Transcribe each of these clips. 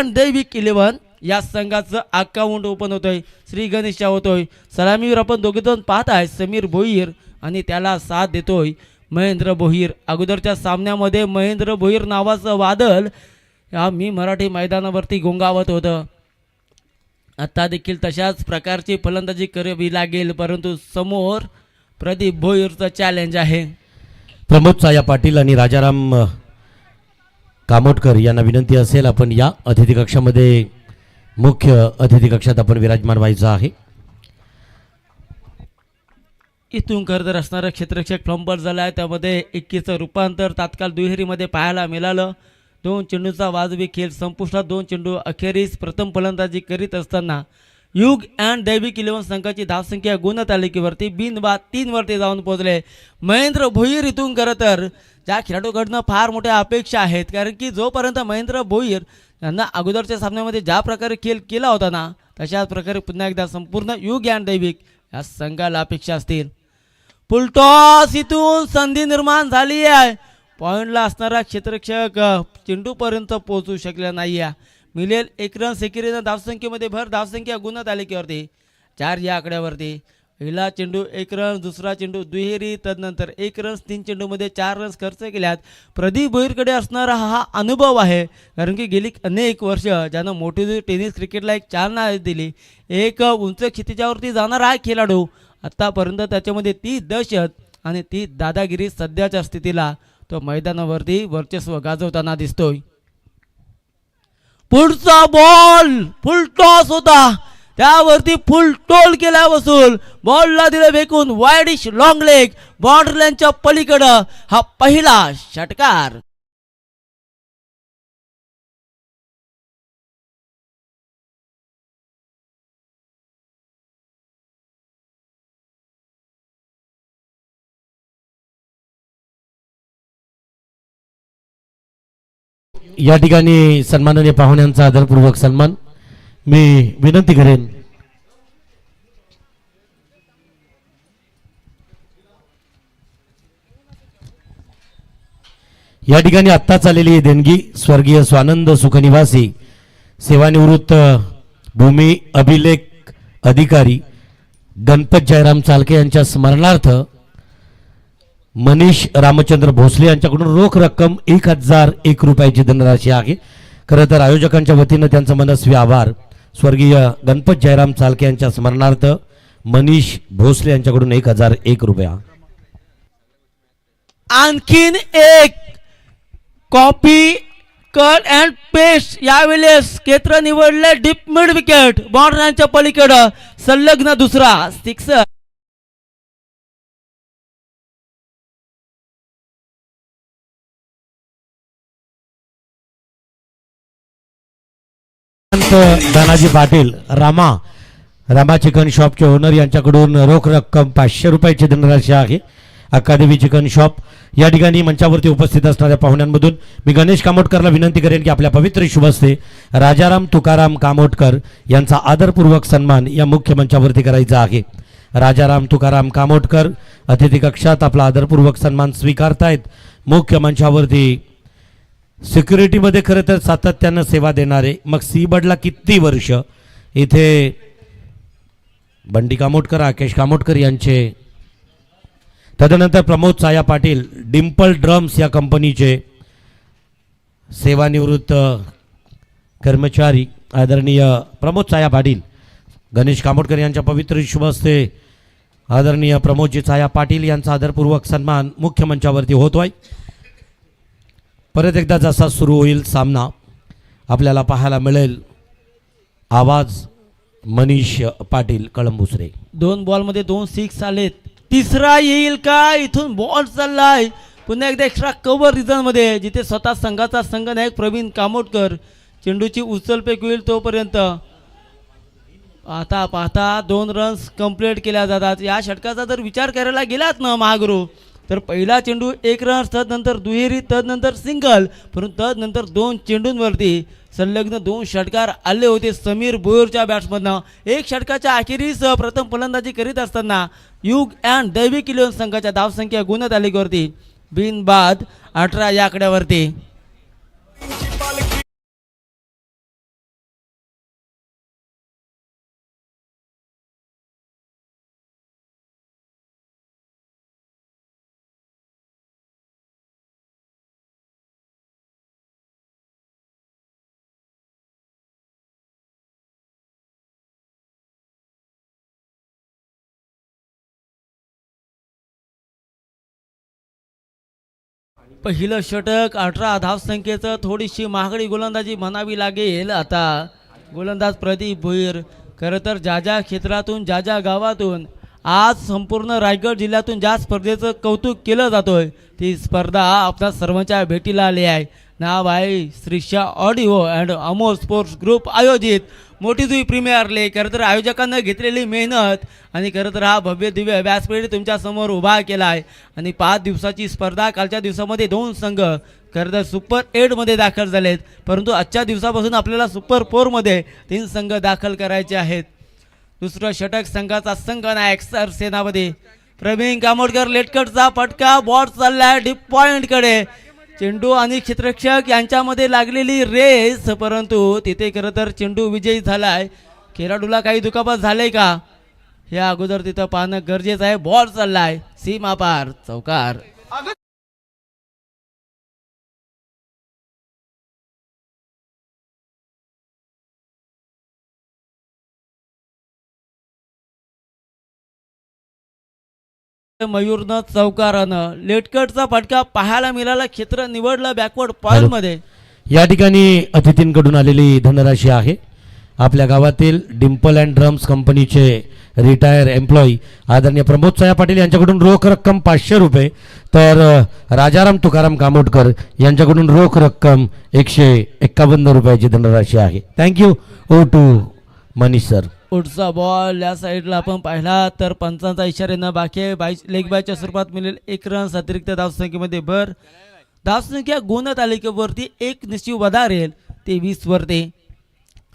दैविक 11 या संघाचं अकाउंट ओपन होतोय. श्री गणेश होतोय. सलामीवर आपण दोघे दोन पाहत आहे समीर भोईर आणि त्याला साथ देतोय महेंद्र भोईर. अगोदरच्या सामन्यामध्ये महेंद्र भोईर नावाचं वादळ या मी मराठी मैदानावरती गोंगावत होतं. आता देखील तशाच प्रकारची फलंदाजी करावी लागेल, परंतु समोर प्रदीप भोईरचं चॅलेंज आहे. प्रमोद साया पाटील आणि राजाराम कामोटकर यांना विनंती असेल आपण या अतिथी कक्षामध्ये मुख्य अतिथी कक्षात आपण विराजमान व्हायचं आहे. इथून खरं असणारं क्षेत्ररक्षक फ्लंपर झाला आहे. त्यामध्ये 21चं रूपांतर तात्काळ दुहेरीमध्ये पाहायला मिळालं. 2 चेंडूचा वाजवी खेळ संपुष्टात. 2 चेंडू अखेरीस प्रथम फलंदाजी करीत असताना युग अँड दैविक 11 संघाची धावसंख्या गुणतालिकेवरती बिनबाद 3 वरती जाऊन पोहोचले. महेंद्र भोईर इथून खरं तर ज्या खेळाडूकडनं फार मोठ्या अपेक्षा आहेत, कारण की जोपर्यंत महेंद्र भोईर यांना अगोदरच्या सामन्यामध्ये ज्या प्रकारे खेळ केला होता ना, तशाच प्रकारे पुन्हा एकदा संपूर्ण युग अँड दैविक या संघाला अपेक्षा असतील. फुलटॉस इथून संधी निर्माण झाली आहे. पॉईंटला असणारा क्षेत्ररक्षक चेंडूपर्यंत पोहोचू शकला नाही आहे. मिळेल 1 रन सेकरीनं धावसंख्येमध्ये भर. धावसंख्या गुणतालिकेवरती 4 या आकड्यावरती. पहिला चेंडू 1 रन, दुसरा चेंडू दुहेरी, तदनंतर 1 रन. 3 चेंडूमध्ये 4 रन्स खर्च केल्यात. प्रदीप भोईरकडे असणारा हा अनुभव आहे, कारण की गेली अनेक वर्ष ज्यानं मोठी टेनिस क्रिकेटला एक चालना दिली. एक उंच क्षितिजावरती जाणारा हा खेळाडू आत्तापर्यंत त्याच्यामध्ये ती दहशत आणि ती दादागिरी सध्याच्या स्थितीला तो मैदानावरती वर्चस्व गाजवताना दिसतोय. पुढचा बॉल फुल टॉस होता, त्यावरती फुल टोल केला वसूल. बॉलला दिलं फेकून वाईडिश लॉंग लेग. बॉर्डर लाईनच्या पलीकडं हा पहिला षटकार. या ठिकाणी सन्माननीय पाहुण्यांचा आदरपूर्वक सन्मान मी विनंती करेन. या ठिकाणी आत्ताच आलेली देणगी स्वर्गीय स्वानंद सुखनिवासी सेवानिवृत्त भूमी अभिलेख अधिकारी गणपत जयराम चालके यांच्या स्मरणार्थ मनीष रामचंद्र भोसले यांच्याकडून रोख रक्कम 1001 रुपयाची धनराशी आहे. खरं तर आयोजकांच्या वतीनं त्यांचं मनस्वी आभार. स्वर्गीय गणपत जयराम चालके यांच्या स्मरणार्थ मनीष भोसले यांच्याकडून 1001 रुपया. आणखीन एक कॉपी कट अँड पेस्ट. यावेळेस क्षेत्र निवडले डीप मिड विकेट. बॉर्डरच्या पलीकडं संलग्न दुसरा सिक्सर. धनाजी पाटील रामा चिकन शॉपचे ओनर यांच्याकडून रोख रक्कम 500 रुपयाची धनराशी आहे. Academy chicken shop. या ठिकाणी मंचावरती उपस्थित असणाऱ्या पाहुण्यांमधून मी गणेश कामोटकरला विनंती करेन की आपल्या पवित्र शुभ हस्ते राजाराम तुकाराम कामोटकर यांचा आदरपूर्वक सन्मान या मुख्य मंचावरती करायचा आहे. राजाराम तुकाराम कामोटकर अतिथी कक्षात आपला आदरपूर्वक सन्मान स्वीकारतायत. मुख्य मंचावरती सिक्युरिटीमध्ये खरं तर सातत्यानं सेवा देणारे, मग सी बर्डला किती वर्ष, इथे बंडी कामोटकर राकेश कामोटकर यांचे, तदनंतर प्रमोद साया पाटील डिम्पल ड्रम्स या कंपनीचे सेवानिवृत्त कर्मचारी आदरणीय प्रमोद साया पाटील. गणेश कामोटकर यांच्या पवित्र शुभ हस्ते आदरणीय प्रमोदजी साया पाटील यांचा आदरपूर्वक सन्मान मुख्य मंचावरती होतोय. परत एकदा जसा सुरू होईल सामना आपल्याला पाहायला मिळेल. आवाज मनीष पाटील कळंबुसरे. 2 बॉलमध्ये 2 सिक्स आलेत. तिसरा येईल का? इथून बॉल चाललाय पुन्हा एकदा एक्स्ट्रा कव्हर रिझनमध्ये, जिथे स्वतः संघाचा संघनायक प्रवीण कामोटकर चेंडूची उचलफेक होईल तोपर्यंत पाहता 2 रन्स कंप्लीट केल्या जातात. या षटकाचा जर विचार करायला गेलात ना महागुरू, तर पहिला चेंडू 1 रन, तदनंतर दुहेरी, तदनंतर सिंगल, परंतु तदनंतर 2 चेंडूंवरती संलग्न 2 षटकार आले होते समीर भोईरच्या बॅट्समधनं. 1 षटकाच्या अखेरीस प्रथम फलंदाजी करीत असताना युग अँड दैविक 11 संघाच्या धावसंख्या गुणतालिकेवरती बिनबाद 18 या आकड्यावरती. पहिलं षटक 18 धावसंख्येचं थोडीशी महागडी गोलंदाजी म्हणावी लागेल. आता गोलंदाज प्रदीप भोईर खरं तर ज्या ज्या क्षेत्रातून ज्या ज्या गावातून आज संपूर्ण रायगड जिल्ह्यातून ज्या स्पर्धेचं कौतुक केलं जातोय ती स्पर्धा आपल्या सर्वांच्या भेटीला आली आहे. नाव आहे Shrisha audio and Amol sports group आयोजित मोठी जुई प्रीमियर लीग. खरं तर आयोजकांना घेतलेली मेहनत आणि खरं तर हा भव्य दिव्य व्यासपीठ तुमच्यासमोर उभा केला आहे. आणि 5 दिवसाची स्पर्धा कालच्या दिवसामध्ये 2 संघ खरं तर सुपर 8मध्ये दाखल झालेत, परंतु आजच्या दिवसापासून आपल्याला सुपर 4मध्ये 3 संघ दाखल करायचे आहेत. दुसरं षटक संघाचा संघनायक सरसेनापती प्रवीण कामोडकर लेटकटचा फटका बॉल चाललाय डीप पॉइंटकडे. चेंडू आणि क्षेत्ररक्षक यांच्यामध्ये लागलेली रेस, परंतु तिथे खरं तर चेंडू विजयी झालाय. खेळाडूला काही दुखापत झाले का हे अगोदर तिथं पाहणं गरजेचं आहे. बॉल चाललाय सीमा पार चौकार. मयूरनं चौकारानं लेटकटचा फटका पाहायला मिळाला. क्षेत्र निवडलं बॅकवर्ड पॉइंट मध्ये. या ठिकाणी अतिथींकडून आलेली धनराशी आहे. आपल्या गावातील डिम्पल अँड ड्रम्स कंपनीचे रिटायर एम्प्लॉई आदरणीय प्रमोद साया पाटील यांच्याकडून रोख रक्कम 500 रुपये, तर राजाराम तुकाराम कामोडकर यांच्याकडून रोख रक्कम 151 रुपयाची धनराशी आहे. थँक्यू. ओ टू मनीष सर. पुढचा बॉल या साईडला आपण पाहिला तर पंचांचा इशाऱ्यानं बाकी लेग बायच्या स्वरूपात मिळेल 1 रन. अतिरिक्त धावसंख्येमध्ये भर. धावसंख्या गुणतालिकेवरती 1 निश्चित वधारेल 23 वरती.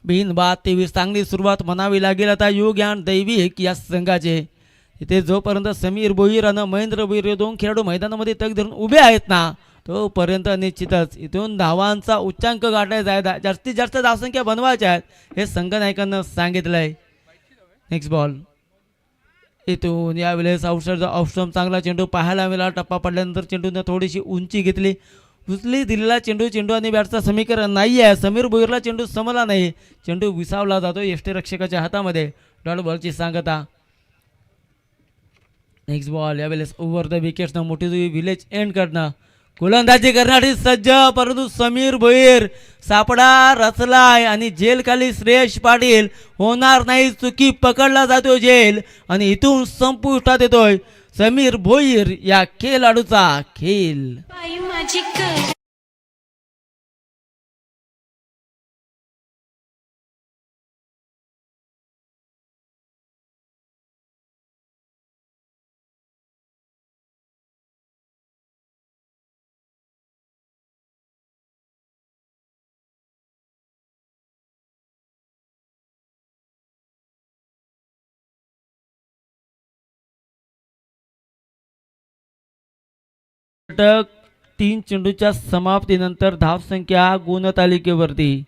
बिनबाद 23. चांगली सुरुवात म्हणावी लागेल आता युग आणि दैविक या संघाचे. इथे जोपर्यंत समीर भोईर आणि महेंद्र भोईर हे 2 खेळाडू मैदानामध्ये तग धरून उभे आहेत ना तोपर्यंत निश्चितच इथून धावांचा उच्चांक गाठायचा आहे. जास्तीत जास्त धावसंख्या बनवायच्या आहेत हे संघनायकांना सांगितलं आहे. नेक्स्ट बॉल इथून यावेळेस ऑफस्टम चांगला चेंडू पाहायला मिळाला. टप्पा पडल्यानंतर चेंडूनं थोडीशी उंची घेतली. उचली दिलेला चेंडू आणि बॅटचा समीकरण नाही आहे. समीर भोईरला चेंडू समजला नाही. चेंडू विसावला जातो यष्टीरक्षकाच्या हातामध्ये. डॉट बॉलची सांगता. नेक्स्ट बॉल यावेळेस ओव्हर द विकेट्सनं मोठी विलेज एंड कडनं गोलंदाजी करण्यासाठी सज्ज, परंतु समीर भोईर सापडा रचलाय आणि जेल खाली श्रेयश पाटील होणार नाही. चुकी पकडला जातो जेल आणि इथून संपुष्टात येतोय समीर भोईर या खेळाडूचा खेळ. षटक 3 चेंडूच्या समाप्तीनंतर धावसंख्या गुणतालिकेवरती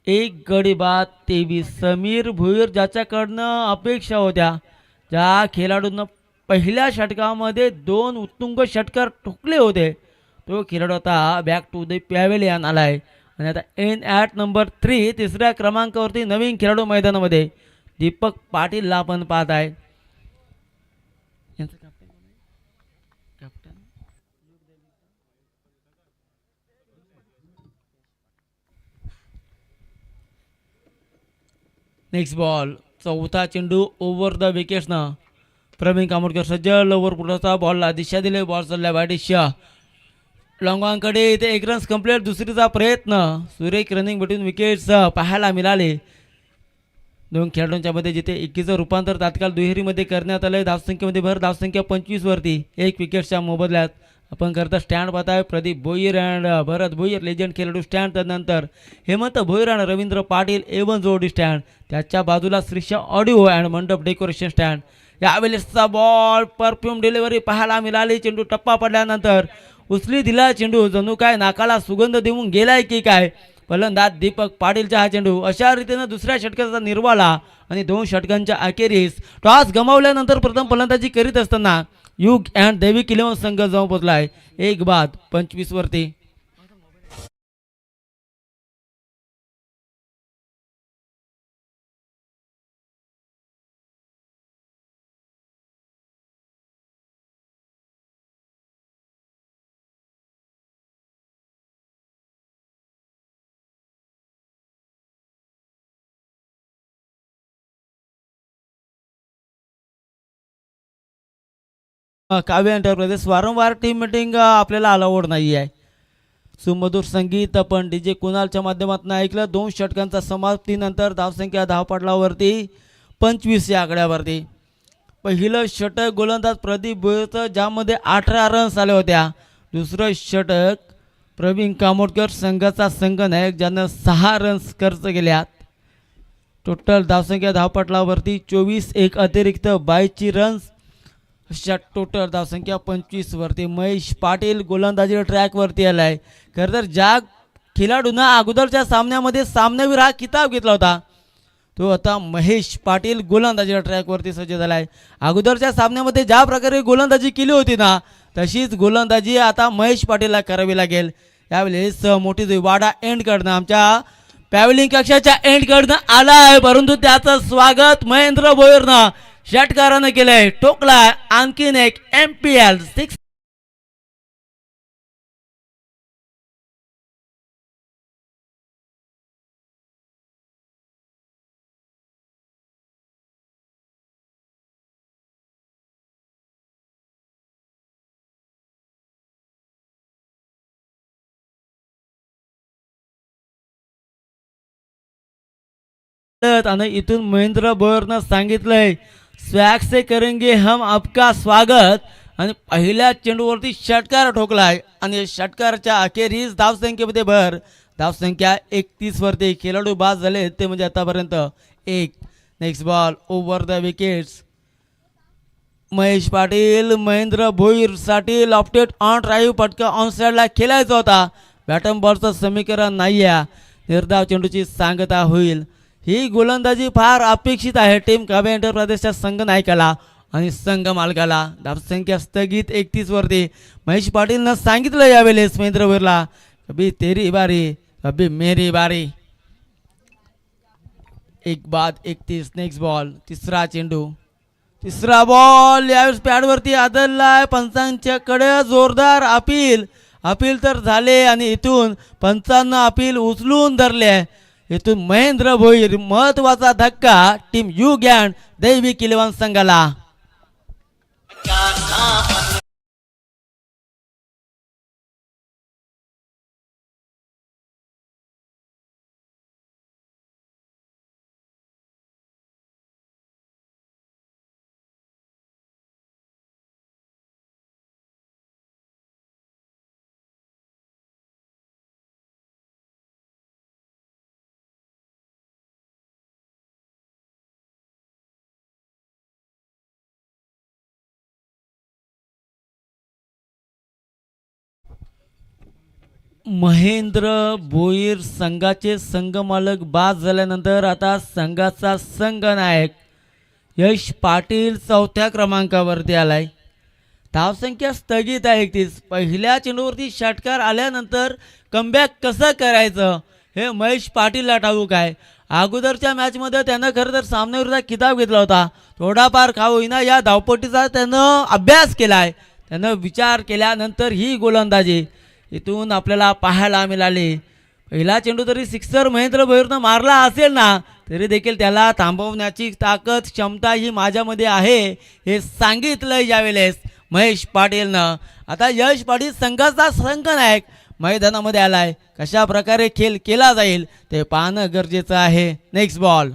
1 गडी बाद 23. समीर भोईर ज्याच्याकडनं अपेक्षा होत्या, ज्या खेळाडूंना पहिल्या षटकामध्ये 2 उत्तुंग षटकार ठोकले होते, तो खेळाडू आता बॅक टू द पॅव्हेलियन आलाय. आणि आता एन ॲट नंबर 3 तिसऱ्या क्रमांकावरती नवीन खेळाडू मैदानामध्ये दीपक पाटीलला आपण पाहत आहे. नेक्स्ट बॉल चौथा चेंडू ओव्हर द विकेट्सनं प्रवीण कामोडकर सज्ज. लोवर पुढचा बॉलला दिशा दिले. बॉल चालला वाईडिशा लॉंगॉनकडे. इथे 1 रन्स कंप्लीट. दुसरीचा प्रयत्न सुरेख रनिंग बिटवीन विकेट्स पाहायला मिळाले 2 खेळाडूंच्या मध्ये, जिथे 21चं रूपांतर तात्काळ दुहेरीमध्ये करण्यात आलं. धावसंख्येमध्ये भर. धावसंख्या 25 वरती 1 विकेटच्या मोबदल्यात. आपण करता स्टँड पाहताय प्रदीप भोईर अँड भरत भोईर लेजंड खेळाडू स्टँड. त्यानंतर हेमंत भोईर आणि रवींद्र पाटील एवन जोडी स्टँड. त्याच्या बाजूला Shrisha audio and mandap decoration stand. यावेळेसचा बॉल परफ्यूम डिलिव्हरी पाहायला मिळाली. चेंडू टप्पा पडल्यानंतर उचली दिला चेंडू जणू काय नाकाला सुगंध देऊन गेलाय की काय. फलंदाज दीपक पाटीलचा हा चेंडू. अशा रीतीनं दुसऱ्या षटकाचा निर्वाळा आणि 2 षटकांच्या अखेरीस टॉस गमावल्यानंतर प्रथम फलंदाजी करीत असताना युग अँड दैविक 11 संघ जाऊन पोचलाय 1 बाद 25 वरती. काव्य एंटरप्राइजेस वारंवार टीम मीटिंग आपल्याला अलाउड नाही आहे. सुमधुर संगीत आपण DJ कुणालच्या माध्यमातून ऐकलं. 2 षटकांचा समाप्तीनंतर धावसंख्या धावपटलावरती 25 या आकड्यावरती. पहिलं षटक गोलंदाज प्रदीप भोईरचं ज्यामध्ये 18 रन्स आल्या होत्या. दुसरं षटक प्रवीण कामोडकर संघाचा संघनायक ज्यानं 6 रन्स खर्च केल्यात. टोटल धावसंख्या धावपटलावरती 24, एक अतिरिक्त 22 रन्स, अशा टोटल धावसंख्या 25 वरती. महेश पाटील गोलंदाजी ट्रॅकवरती आलाय. खरं तर ज्या खेळाडूंना अगोदरच्या सामन्यामध्ये सामनावीर हा किताब घेतला होता तो आता महेश पाटील गोलंदाजी ट्रॅकवरती सज्ज झाला आहे. अगोदरच्या सामन्यामध्ये ज्या प्रकारे गोलंदाजी केली होती ना तशीच गोलंदाजी आता महेश पाटीलला करावी लागेल. यावेळेस मोठी वाडा एंडकडनं आमच्या पॅव्हलिंग कक्षाच्या एंडकडनं आला आहे, परंतु त्याचं स्वागत महेंद्र भोईरनं षटकारानं केलंय. टोकला आणखीन एक MPL 6. आणि इथून महेंद्र भोईरनं सांगितलंय स्वॅग से करेंगे हम आपका स्वागत, आणि पहिल्या चेंडूवरती षटकार ठोकलाय आणि षटकारच्या अखेरीस धावसंख्येमध्ये भर. धावसंख्या 31 वरती. खेळाडू बाद झाले ते म्हणजे आतापर्यंत 1. Next ball over the wickets. Mahesh Patil Mahendra भोईरसाठी लॉफ्टेड ऑन ड्राईव्ह पटका ऑन साईडला खेळायचा होता. बॅटन बॉलचं समीकरण नाही आहे. निर्धाव चेंडूची सांगता होईल. ही गोलंदाजी फार अपेक्षित आहे टीम काव्य एंटरप्राइजेसच्या संघ नायकाला आणि संघ मालकाला. धावसंख्या स्थगित 31 वरती. महेश पाटीलनं सांगितलं यावेळेस महेंद्र भोईरला कभी तेरी बारी कभी मेरी बारी. 1 बाद 31. नेक्स्ट बॉल तिसरा चेंडू. तिसरा बॉल यावेळेस पॅडवरती आदळलाय. पंचांच्या कडे जोरदार अपील तर झाले आणि इथून पंचांना अपील उचलून धरले. इथून महेंद्र भोईर महत्वाचा धक्का टीम यू गॅन दैवी किलवान संघाला. महेंद्र भोईर संघाचे संघमालक बाद झाल्यानंतर आता संघाचा संघनायक यश पाटील 4थ्या क्रमांकावरती आलाय. धावसंख्या स्थगित आहे 31. पहिल्या चेंडूवरती षटकार आल्यानंतर कमबॅक कसं करायचं हे महेश पाटीलला ठाऊक आहे. अगोदरच्या मॅचमध्ये त्यानं खरं तर सामन्याविरुद्ध किताब घेतला होता. थोडाफार का होईना या धावपट्टीचा त्यानं अभ्यास केला आहे. त्यानं विचार केल्यानंतर ही गोलंदाजी इथून आपल्याला पाहायला मिळाली. पहिला चेंडू तरी सिक्सर महेंद्र भोईरनं मारला असेल ना तरी देखील त्याला थांबवण्याची ताकद क्षमता ही माझ्यामध्ये आहे हे सांगितलं यावेळेस महेश पाटीलनं. आता यश पाटील संघाचा संघनायक मैदानामध्ये आलाय. कशा प्रकारे खेळ केला जाईल ते पाहणं गरजेचं आहे. Next ball.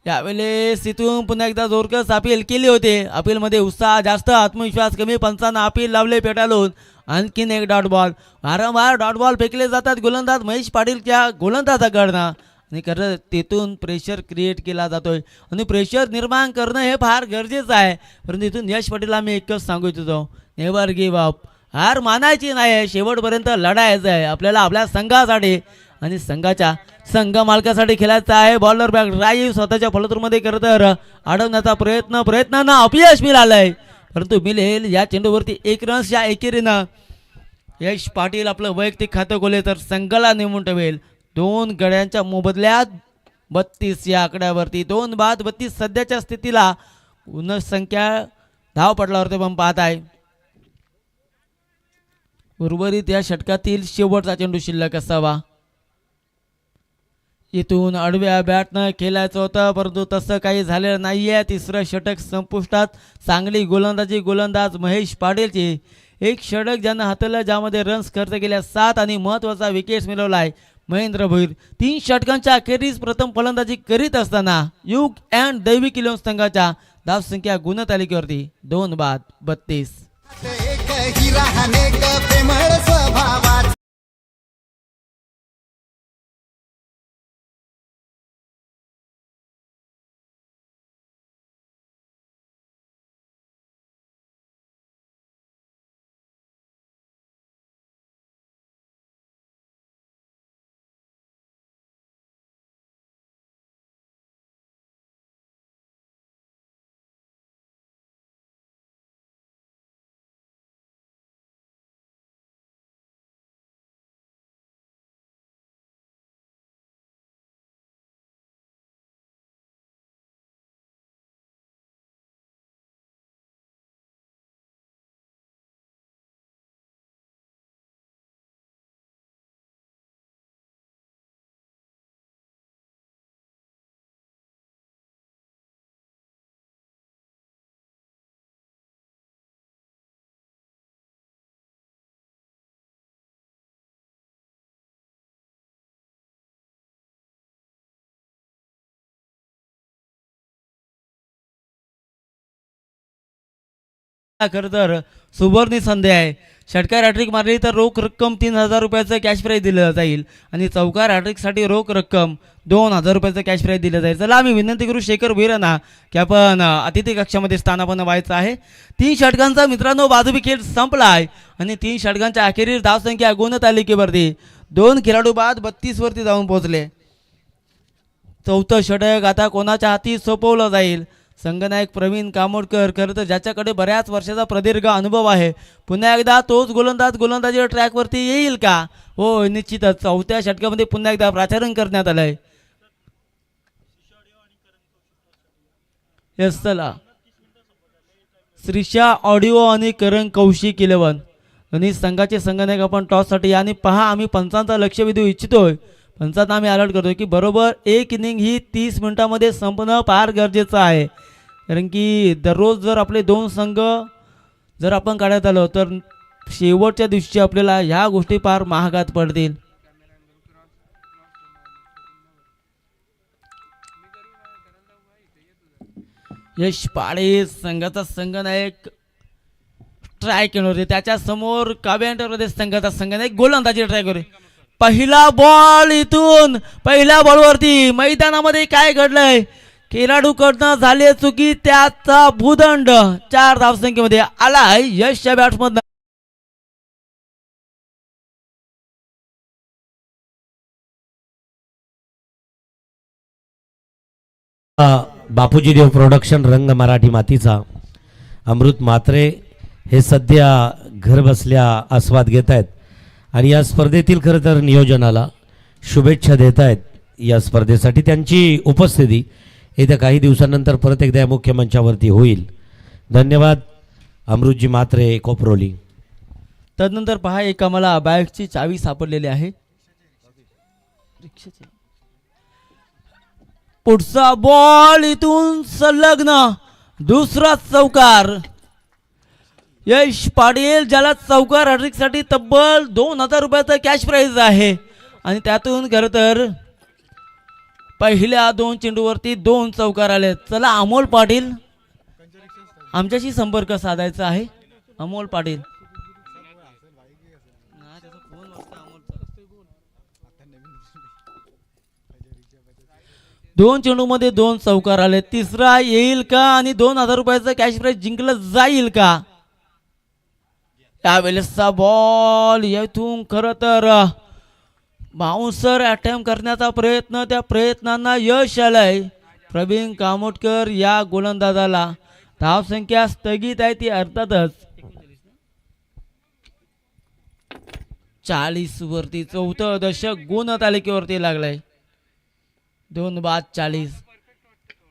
यावेळेस इथून पुन्हा एकदा जोरकस अपील केली होती. अपीलमध्ये उत्साह जास्त आत्मविश्वास कमी. पंचांना अपील लावले पेटाळून. आणखीन एक डॉट बॉल. वारंवार डॉट बॉल फेकले जातात गोलंदाज महेश पाटीलच्या गोलंदाजाकडनं आणि खरं तिथून प्रेशर क्रिएट केला जातोय आणि प्रेशर निर्माण करणं हे फार गरजेचं आहे. परंतु इथून यश पाटीलला मी एकच सांगू इच्छितो नेव्हर गिव्ह अप. हार मानायची नाही आहे. शेवटपर्यंत लढायचं आहे आपल्याला आपल्या संघासाठी आणि संघाच्या संघ मालकासाठी खेळायचं आहे. बॉलर बॅक ड्राईव्ह स्वतःच्या फलतूरमध्ये करत अडवण्याचा प्रयत्नांना अपयश मिळालंय परंतु मिळेल. या चेंडूवरती 1 रन्स या एकेरीनं यश पाटील आपलं वैयक्तिक खातं खोले तर संघाला नेमून ठेवेल. 2 गड्यांच्या मोबदल्यात 32 या आकड्यावरती. 2 बाद 32 सध्याच्या स्थितीला गुणसंख्या धावपटलावरती पण पाहत आहे. उर्वरित या षटकातील शेवटचा चेंडू शिल्लक असावा. इथून आडव्या बॅटनं खेळायचं होतं, परंतु तसं काही झालेलं नाही आहे. तिसरं षटक संपुष्टात. चांगली गोलंदाजी गोलंदाज महेश पाटीलची. एक षटक ज्यानं हाताळलं, ज्यामध्ये रन्स खर्च केल्या 7 आणि महत्त्वाचा विकेट्स मिळवला आहे महेंद्र भोईर. 3 षटकांच्या अखेरीस प्रथम फलंदाजी करीत असताना युग अँड दैविक इलेव्हन संघाच्या धावसंख्या गुणतालिकेवरती 2-32. एक हिरा अनेक प्रेमळ स्वभावाचा खरं तर सुवर्णी संधी आहे. षटकार हॅट्रिक मारली तर रोख रक्कम 3,000 रुपयाचं कॅश प्राईज दिलं जाईल आणि चौकार हॅट्रिकसाठी रोख रक्कम 2,000 रुपयाचं कॅश प्राईज दिलं जाईल. चला आम्ही विनंती करू शेखर भुईरांना की आपण अतिथी कक्षामध्ये स्थानापन्न व्हायचं आहे. 3 षटकांचा मित्रांनो बाजूबी खेळ संपला आहे आणि 3 षटकांच्या अखेरीस धावसंख्या गुणतालिकेवरती 2 खेळाडू बाद 32 वरती जाऊन पोहोचले. चौथं षटक आता कोणाच्या हाती सोपवलं जाईल. संघनायक प्रवीण कामोडकर, खरं तर ज्याच्याकडे बऱ्याच वर्षाचा प्रदीर्घ अनुभव आहे, पुन्हा एकदा तोच गोलंदाज गोलंदाजी ट्रॅकवरती येईल का? हो, निश्चितच. चौथ्या षटकामध्ये पुन्हा एकदा प्राचारण करण्यात आलंय. येस, चला श्रीषा ऑडिओ आणि करण कौशिक 11 आणि संघाचे संघनायक आपण टॉससाठी. आणि पहा, आम्ही पंचांचा लक्ष वेधू इच्छितोय. पंचांना आम्ही अलर्ट करतोय की बरोबर एक इनिंग ही 30 मिनिटांमध्ये संपणं फार गरजेचं आहे. कारण की दररोज जर आपले 2 संघ जर आपण काढत आलो तर शेवटच्या दिवशी आपल्याला ह्या गोष्टी फार महागात पडतील. यश पाडे संघाचा संघनायक ट्राय केलं होते. त्याच्या समोर काव्य प्रदेश संघाचा संघनायक गोलंदाजी ट्राय करे. पहिला बॉल इथून पहिल्या बॉलवरती मैदानामध्ये काय घडलंय? खेळाडूकडनं झाले चुकी, त्याचा भूदंड 4 धावसंख्येमध्ये आलाय यशच्या बॅट्समधनं. बापूजी देव प्रोडक्शन रंग मराठी मातीचा अमृत म्हात्रे हे सध्या घर बसल्या आस्वाद घेत आहेत आणि या स्पर्धेतील खरं तर नियोजनाला शुभेच्छा देत आहेत. या स्पर्धेसाठी त्यांची उपस्थिती येत्या काही दिवसांनंतर परत एकदा या मुख्य मंचावरती होईल. धन्यवाद अमृतजी म्हात्रे कोपरोली. तदनंतर पहा, एक आम्हाला बाईकची चावी सापडलेली आहे. पुढचा बॉल इथून संलग्न दुसरा चौकार. यश पाटील, ज्याला चौकार हॅट्रिकसाठी तब्बल 2,000 रुपयाचा कॅश प्राईज आहे आणि त्यातून खरं तर पहिल्या 2 चेंडूवरती 2 चौकार आले. चला अमोल पाटील, आमच्याशी संपर्क साधायचा आहे. अमोल पाटील, दोन चेंडूमध्ये 2 चौकार आले. तिसरा येईल का आणि 2,000 रुपयाचं कॅश प्राईज जिंकलं जाईल का? त्यावेळेसचा बॉल येथून खरं तर बाउन्सर अटेम्प्ट करण्याचा प्रयत्न, त्या प्रयत्नांना यश आलंय. प्रवीण कामोडकर या गोलंदाजाला धावसंख्या स्थगित आहे ती अर्थातच 40 वरती. चौथं दशक गुणतालिकेवरती लागलंय. 2-40.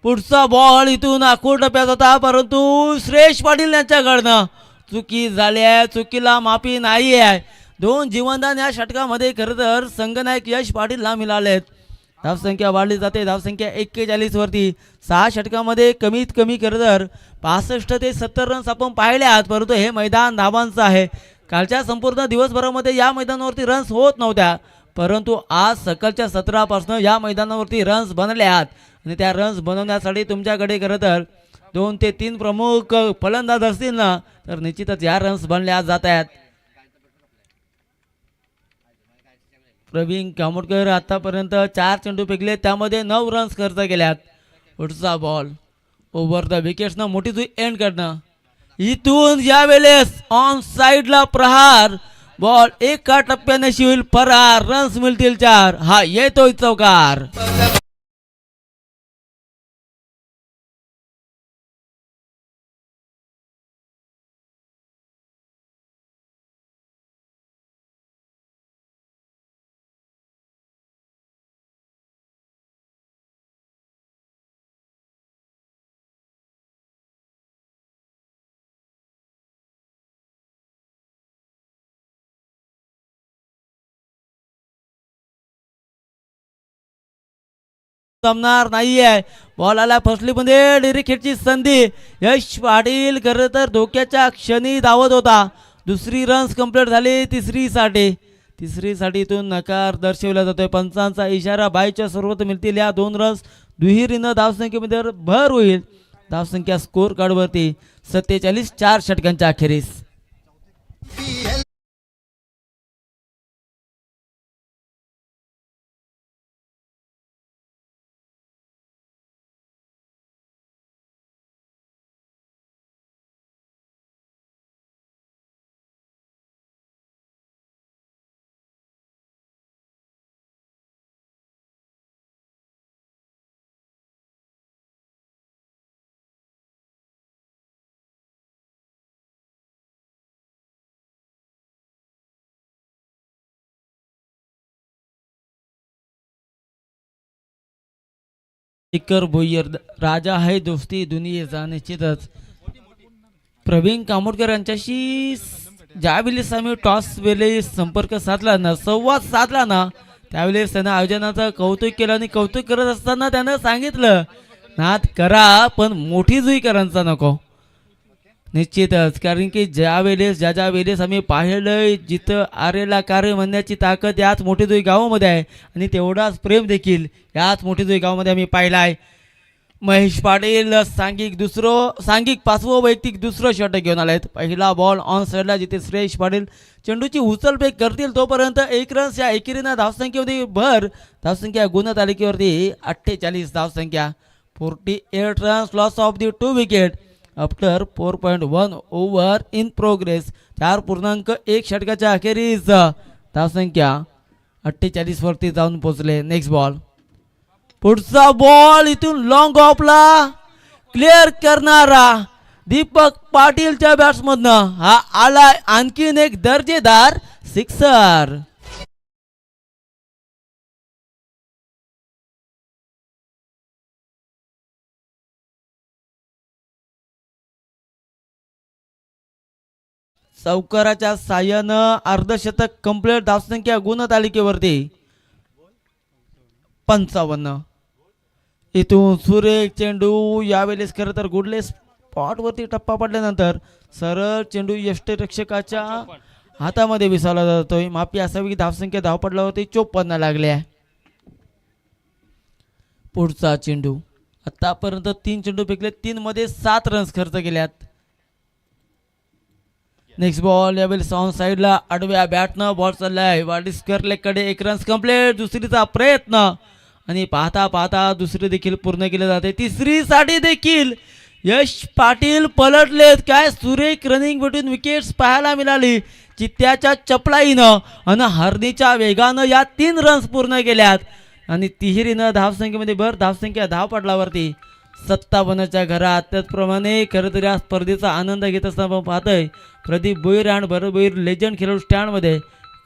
पुढचा बॉल इथून आखूड टप्प्यात होता, परंतु श्रेष पाटील यांच्याकडनं चुकी झाली आहे. चुकीला माफी नाही आहे. 2 जीवनदान या षटकामध्ये खरं तर संघनायक यश पाटीलला मिळालेत धावसंख्या वाढली जाते. धावसंख्या 41 वरती. 6 षटकामध्ये कमीत कमी खरं तर 65 ते 70 रन्स आपण पाहिले आहात, परंतु हे मैदान धावांचं आहे. कालच्या संपूर्ण दिवसभरामध्ये या मैदानावरती रन्स होत नव्हत्या, परंतु आज सकाळच्या 17 पासून या मैदानावरती रन्स बनले आहेत आणि त्या रन्स बनवण्यासाठी तुमच्याकडे खरं तर 2 ते 3 प्रमुख फलंदाज असतील ना, तर निश्चितच या रन्स बनल्या जात आहेत. प्रवीण कामोडकर आतापर्यंत 4 चेंडू फेकले, त्यामध्ये 9 रन्स खर्च केल्यात. पुढचा बॉल ओव्हर द विकेट्सनं मोठी जुई एंड करणं. इथून यावेळेस ऑन साइडला प्रहार. बॉल एका टप्प्याने होईल फरार. रन्स मिळतील 4. हा येतोय चौकार. जमणार नाहीये. बॉल आला फसलीमध्ये डिरेक्ट हिटची संधी. यश पाटील खरं तर धोक्याच्या क्षणी धावत होता. दुसरी रन्स कंप्लीट झाली. तिसरीसाठी इथून नकार दर्शवला जातोय. पंचांचा इशारा. बाईच्या सुरुवात मिळतील या 2 रन्स. दुहेरीनं धावसंख्येमध्ये भर होईल. धावसंख्या स्कोर कार्डवरती 47 4 षटकांच्या अखेरीस. इकर भोयर राजा है दोस्ती दुनियेचा. निश्चितच प्रवीण कामोडकर यांच्याशी ज्यावेळेस आम्ही टॉस वेळेस संपर्क साधला ना, संवाद साधला ना, त्यावेळेस त्यानं आयोजनाचं कौतुक केलं आणि कौतुक करत असताना त्यानं सांगितलं, नाद करा पण मोठी जुई करांचा नको. निश्चितच, कारण की ज्या वेळेस आम्ही पाहिलंय जिथं आरेला कार्य म्हणण्याची ताकद याच मोठी जुई गावामध्ये आहे आणि तेवढाच प्रेम देखील याच मोठी जुई गावामध्ये आम्ही पाहिला आहे. महेश पाटील सांघिक 5वं वैयक्तिक दुसरं षटक घेऊन आलेत. पहिला बॉल ऑन साईडला जिथे श्रेयश पाटील चेंडूची उचलफेक करतील तोपर्यंत 1 रन्स या एकेरीनं धावसंख्येमध्ये भर. धावसंख्या गुणतालिकेवरती 48 धावसंख्या. 48 runs loss of the 2 wicket after 4.1 over in progress. 4.1 षटकाच्या अखेरीस धावसंख्या 48 वरती जाऊन पोहोचले. Next ball. पुढचा बॉल इथून लॉंग ऑफला क्लिअर करणारा दीपक पाटीलच्या बॅट्समधनं हा आलाय आणखीन एक दर्जेदार सिक्सर. चौकाराच्या साह्यानं अर्धशतक कंप्लीट. धावसंख्या गुणतालिकेवरती 55. इथून सुरेख चेंडू यावेळेस खरं तर गुडले स्पॉटवरती टप्पा पडल्यानंतर सरळ चेंडू यष्टिरक्षकाच्या हातामध्ये विसावला जातोय. माफी असावी की धावसंख्या धावपडल्यावरती 54 लागले आहे. पुढचा चेंडू. आतापर्यंत 3 चेंडू फेकले, 3 मध्ये 7 रन्स खर्च केल्यात. नेक्स्ट बॉल यावेळेस ऑन साईडला आडव्या बॅटनं बॉल चाललाय वाडिस्कर लेगकडे. 1 रन्स कंप्लीट. दुसरीचा प्रयत्न आणि पाहता पाहता दुसरी देखील पूर्ण केले जाते. तिसरीसाठी देखील यश पाटील पलटलेत. काय सुरेख रनिंग बिटवीन विकेट्स पाहायला मिळाली. चित्त्याच्या चपलाईनं आणि हरणीच्या वेगानं या 3 रन्स पूर्ण केल्यात आणि तिहेरीनं धावसंख्येमध्ये भर. धावसंख्या धावपटलावरती 57च्या घरात. त्याचप्रमाणे खरं तर या स्पर्धेचा आनंद घेत असताना आपण पाहतोय प्रदीप भोईर आणि भरत भोईर लेजंड खेळाडू स्टँडमध्ये.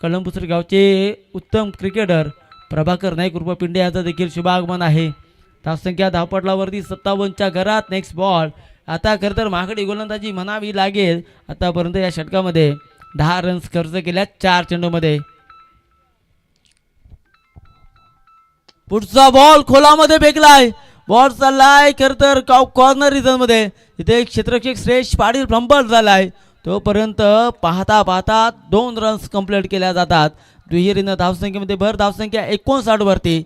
कळंबुसर गावचे उत्तम क्रिकेटर प्रभाकर नाईक उर्फ पिंडे यांचं देखील शुभागमन आहे. धावसंख्या धावपटलावरती 57च्या घरात. Next ball. आता खरं तर मागडी गोलंदाजी म्हणावी लागेल. आतापर्यंत या षटकामध्ये 10 रन्स खर्च केल्या 4 चेंडूमध्ये. पुढचा बॉल खोलामध्ये फेकलाय. बॉल चाललाय खर तर कॉर्नर रिझन मध्ये. इथे क्षेत्ररक्षक श्रेयश पाटील फ्लंबर झालाय. तोपर्यंत पाहता पाहता 2 रन्स कंप्लीट केल्या जातात. दुहेरीनं धावसंख्येमध्ये भर. धावसंख्या 59 वरती.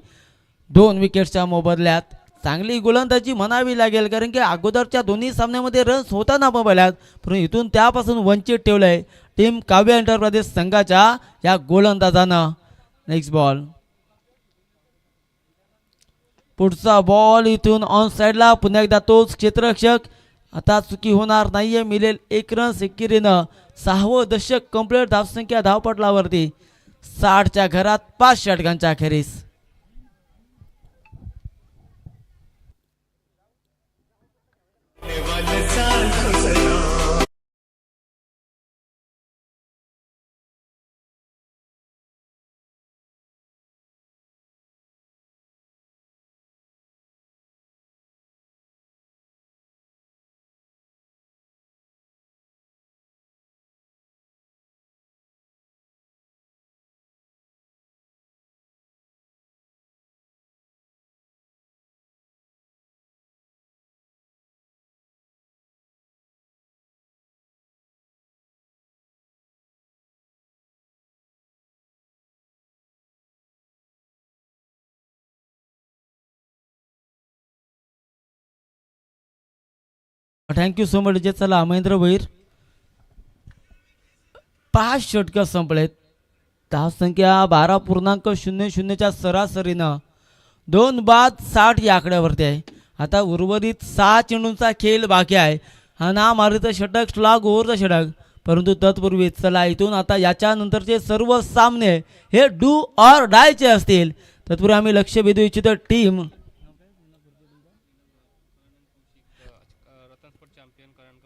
2 विकेट्सच्या मोबदल्यात चांगली गोलंदाजी म्हणावी लागेल, कारण की अगोदरच्या दोन्ही सामन्यामध्ये रन्स होताना मोबाईलात, पण इथून त्यापासून वंचित ठेवलंय टीम काव्य एंटरप्राइजेस संघाच्या या गोलंदाजानं. Next ball. पुढचा बॉल इथून ऑन साइडला. पुन्हा एकदा तोच क्षेत्ररक्षक. आता चुकी होणार नाहीये. मिळेल 1 रन. एकेरीनं 6वं दशक कंप्लीट. धावसंख्या धावपटलावरती 60च्या घरात 5 षटकांच्या अखेरीस. Thank you so much. जे चला महेंद्र भैर. 5 षटकं संपलेत. धावसंख्या 12.00च्या सरासरीनं 2 बाद 60 या आकड्यावरती आहे. आता उर्वरित 6 चेंडूंचा खेळ बाकी आहे. हा ना मारित षटक स्लॉग ओव्हरचं षटक. परंतु तत्पूर्वी चला इथून आता याच्यानंतरचे सर्व सामने हे डू ऑर डायचे असतील. तत्पूर्वी आम्ही लक्ष वेधू इच्छितो team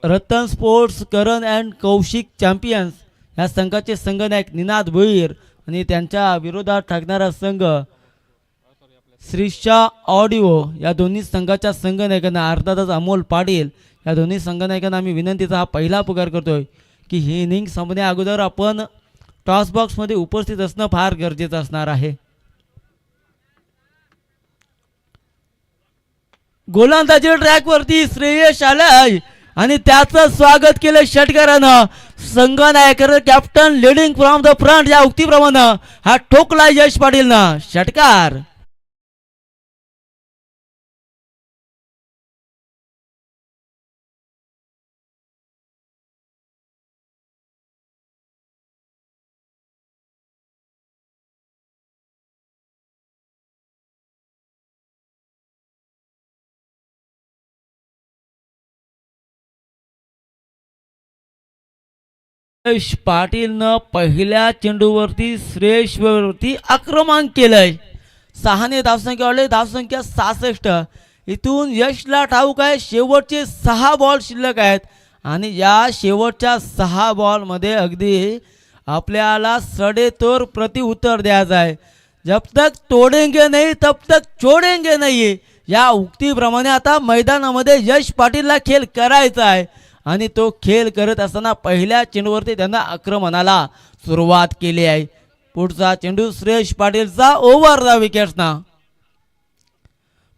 Ratan sports Karan and Kaushik champions या संघाचे संघनायक निनाद भोईर आणि त्यांच्या विरोधात ठरणारा संघ श्रीशा ऑडिओ या दोन्ही संघाच्या संघनायकांना अर्थातच अमोल पाटील या दोन्ही संघनायकांना आम्ही विनंतीचा हा पहिला पुकार करतोय की ही इनिंग संपण्या अगोदर आपण टॉस बॉक्समध्ये उपस्थित असणं फार गरजेचं असणार आहे. गोलंदाजी ट्रॅकवरती श्रेयश आलाय आणि त्याचं स्वागत केलं षटकारानं. संघनायक captain leading from the front या उक्तीप्रमाणे हा ठोकला यश पाटीलनं. षटकार. यश पाटीलनं पहिल्या चेंडूवरती श्रेयशवरती आक्रमण केलंय. 6ने धावसंख्या वाढली. धावसंख्या 66. इथून यशला ठाऊक आहे शेवटचे 6 बॉल शिल्लक आहेत आणि या शेवटच्या 6 बॉलमध्ये अगदी आपल्याला सडेतोड प्रत्युत्तर द्यायचं आहे. जब तक तोडेंगे नाही तब तक छोडेंगे नाही या उक्तीप्रमाणे आता मैदानामध्ये यश पाटीलला खेळ करायचा आहे आणि तो खेळ करत असताना पहिल्या चेंडूवरती त्यांना आक्रमणाला सुरुवात केली आहे. पुढचा चेंडू श्रेयश पाटीलचा ओव्हर द विकेट्सना.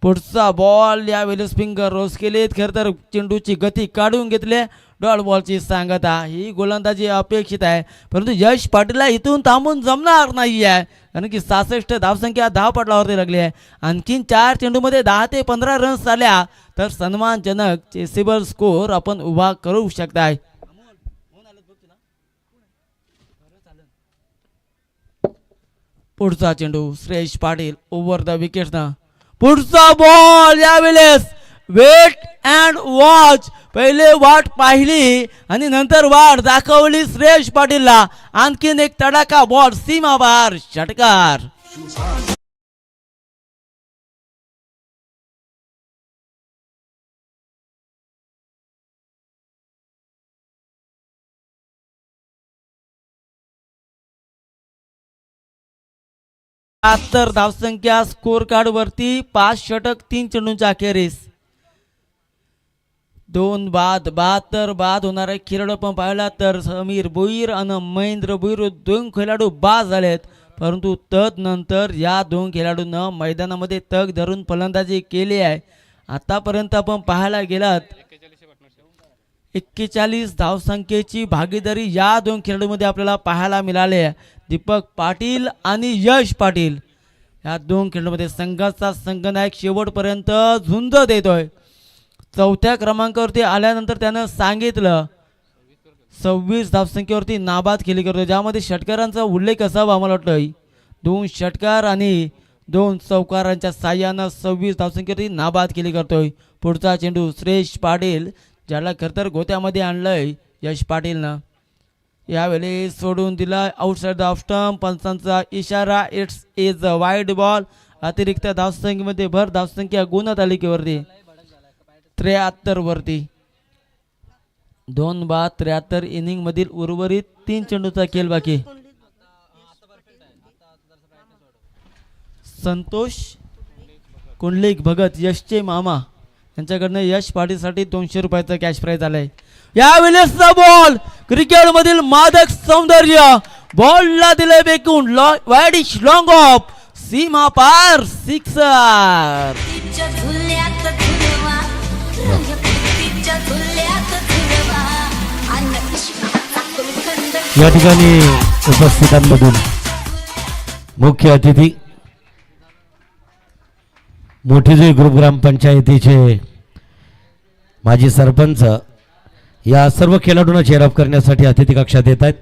पुढचा बॉल यावेळी स्पिंगर रोज केलेत. खरं तर चेंडूची गती काढून घेतली. डॉट बॉलची सांगता. ही गोलंदाजी अपेक्षित आहे परंतु यश पाटीलला इथून थांबून जमणार नाही आहे कारण की 66 धावसंख्या 10 पटलावरती लागली आहे. आणखीन 4 चेंडूमध्ये 10 ते 15 रन्स आल्या तर सन्मानजनक चेसेबल स्कोर आपण उभा करू शकताय. पुढचा चेंडू श्रेयश पाटील ओव्हर द विकेट्सना. पुढचा बॉल यावेळेस वेट अँड वॉच. पहिले वाट पाहिली आणि नंतर वाट दाखवली श्रेयश पाटीलला. आणखीन एक तडाखा बॉल सीमाबार. षटकार. धावसंख्या स्कोर कार्ड वरती 5 षटक 3 चेंडूंच्या अखेरीस 2 बाद 72 बाद होणारे खेळाडू पण पाहिला तर समीर भोईर आणि महेंद्र भोईर 2 खेळाडू बाद झालेत परंतु तदनंतर या दोन खेळाडूंना मैदानामध्ये तग धरून फलंदाजी केली आहे. आतापर्यंत आपण पाहायला गेलात 41 धावसंख्येची भागीदारी या दोन खेळाडूंमध्ये आपल्याला पाहायला मिळाली आहे. दीपक पाटील आणि यश पाटील या दोन खेळाडूंमध्ये संघाचा संघनायक शेवटपर्यंत झुंज देतोय. चौथ्या क्रमांकावरती आल्यानंतर त्यानं सांगितलं 26 धावसंख्येवरती नाबाद खेळी करतो, ज्यामध्ये षटकारांचा उल्लेख असावा मला वाटतं. 2 षटकार आणि 2 चौकारांच्या साह्यानं 26 धावसंख्येवरती नाबाद खेळी करतोय. पुढचा चेंडू श्रेष्ठ पाटील, ज्याला खरं तर गोत्यामध्ये आणलंय यश पाटीलनं, यावेळी सोडून दिला आउटसाइड द ऑफ स्टंप. पंचांचा इशारा, it's is a wide ball. अतिरिक्त धावसंख्येमध्ये भर धावसंख्या गुणतालिकेवरती 73 वरती 2 बाद 73 इनिंग मधील उर्वरित 3 चेंडूचा खेळ बाकी. संतोष कुंडलिक भगत यशचे मामा यांच्याकडनं यश पाटीलसाठी 200 रुपयाचा कॅश प्राइज आलाय. यावेळेसचा बॉल क्रिकेट मधील मादक सौंदर्य, बॉलला दिले बेकून वाईडिश लॉंग ऑफ, सीमा पार, सिक्सर. या ठिकाणी उपस्थितांमधून मुख्य अतिथी मोठीजुई ग्रुप ग्रामपंचायतीचे माजी सरपंच या सर्व खेळाडूंना चेअरअप करण्यासाठी अतिथी कक्षात येत आहेत.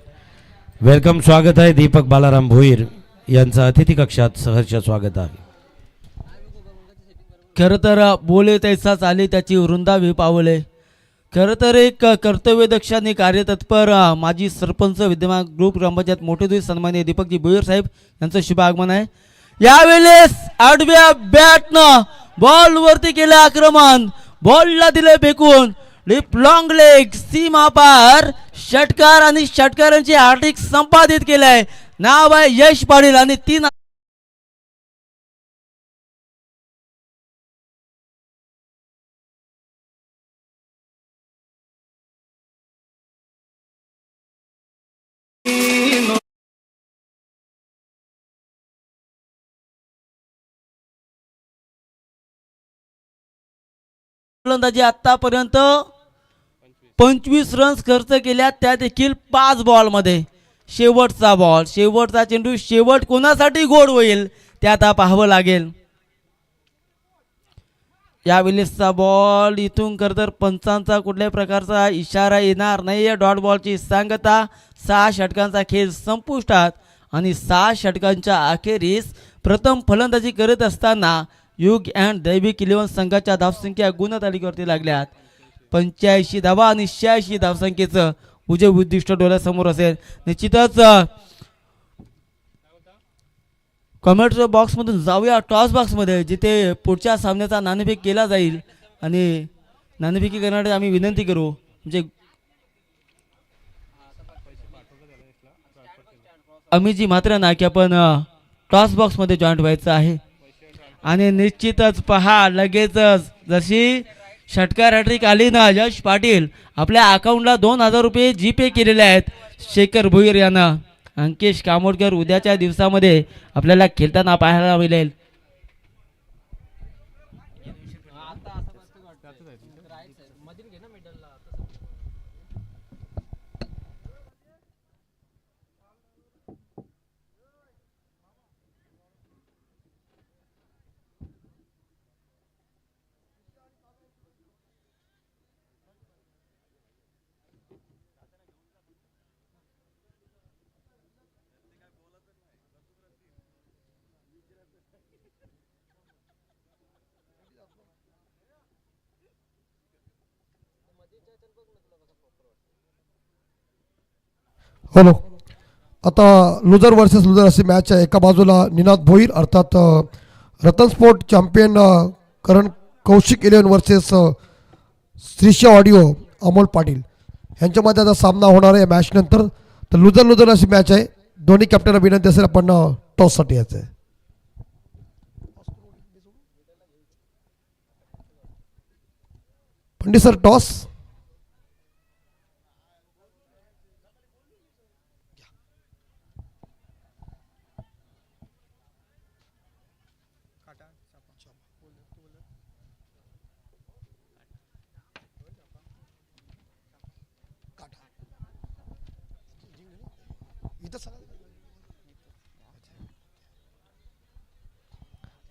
वेलकम, स्वागत आहे. दीपक बालाराम भोईर यांचं अतिथी कक्षात सहर्ष स्वागत आहे. खरं तर बोले तैसाच आले त्याची वृंदावी पावले. खरं तर एक कर्तव्यदक्ष आणि कार्यतत्पर माजी सरपंच विद्यमान ग्रुप ग्रामपंचायत मोठेदुई सन्माननीय दीपकजी भोईर साहेब यांचं शुभ आगमन आहे. यावेळेस आडव्या बॅटनं बॉल वरती केलं आक्रमण, बॉलला दिले फेकून, लिप लॉंग लेग, सीमा पार, षटकार आणि षटकारांची हार्दिक संपादित केलंय. नाव आहे यश पाटील आणि 3 फलंदाजी आतापर्यंत 25 रन्स खर्च केल्या, त्या देखील 5 बॉलमध्ये. शेवटचा बॉल, शेवटचा चेंडू, शेवट कोणासाठी गोड होईल ते आता पाहावं लागेल. यावेळेसचा बॉल इथून खरं तर पंचांचा कुठल्याही प्रकारचा इशारा येणार नाही. डॉट बॉलची सांगता. 6 षटकांचा खेळ संपुष्टात आणि 6 षटकांच्या अखेरीस प्रथम फलंदाजी करत असताना युग अँड दैविक 11 संघाच्या धावसंख्या गुणतालिकेवरती लागल्यात. 85 धावा आणि 86 धावसंख्येचं उजे उद्दिष्ट डोळ्यासमोर असेल. निश्चितच कमेंट बॉक्समधून जाऊया टॉस बॉक्समध्ये, जिथे पुढच्या सामन्याचा नाणेफेक केला जाईल आणि नाणेफेकी करण्यासाठी आम्ही विनंती करू. म्हणजे अमितजी मात्र ना की आपण टॉस बॉक्समध्ये जॉईंट व्हायचं आहे. आणि निश्चितच पहा, लगेचच जशी षटकार हॅट्रिक आली ना, यश पाटील आपल्या अकाउंटला 2000 रुपये जीपे केलेले आहेत शेखर भोईर यांना. अंकेश कामोडकर उद्याच्या दिवसामध्ये आपल्याला खेळताना पाहायला मिळेल. हॅलो, आता लुजर वर्सेस लुजर अशी मॅच आहे. एका बाजूला निनाद भोईर अर्थात रतन स्पोर्ट चॅम्पियन करण कौशिक 11 वर्सेस श्रीशा ऑडिओ अमोल पाटील यांच्यामध्ये आता सामना होणार आहे मॅच नंतर. तर लुजर लुजर अशी मॅच आहे. दोन्ही कॅप्टनला विनंती असेल आपण टॉससाठी यायचं आहे. Pandit sir, toss.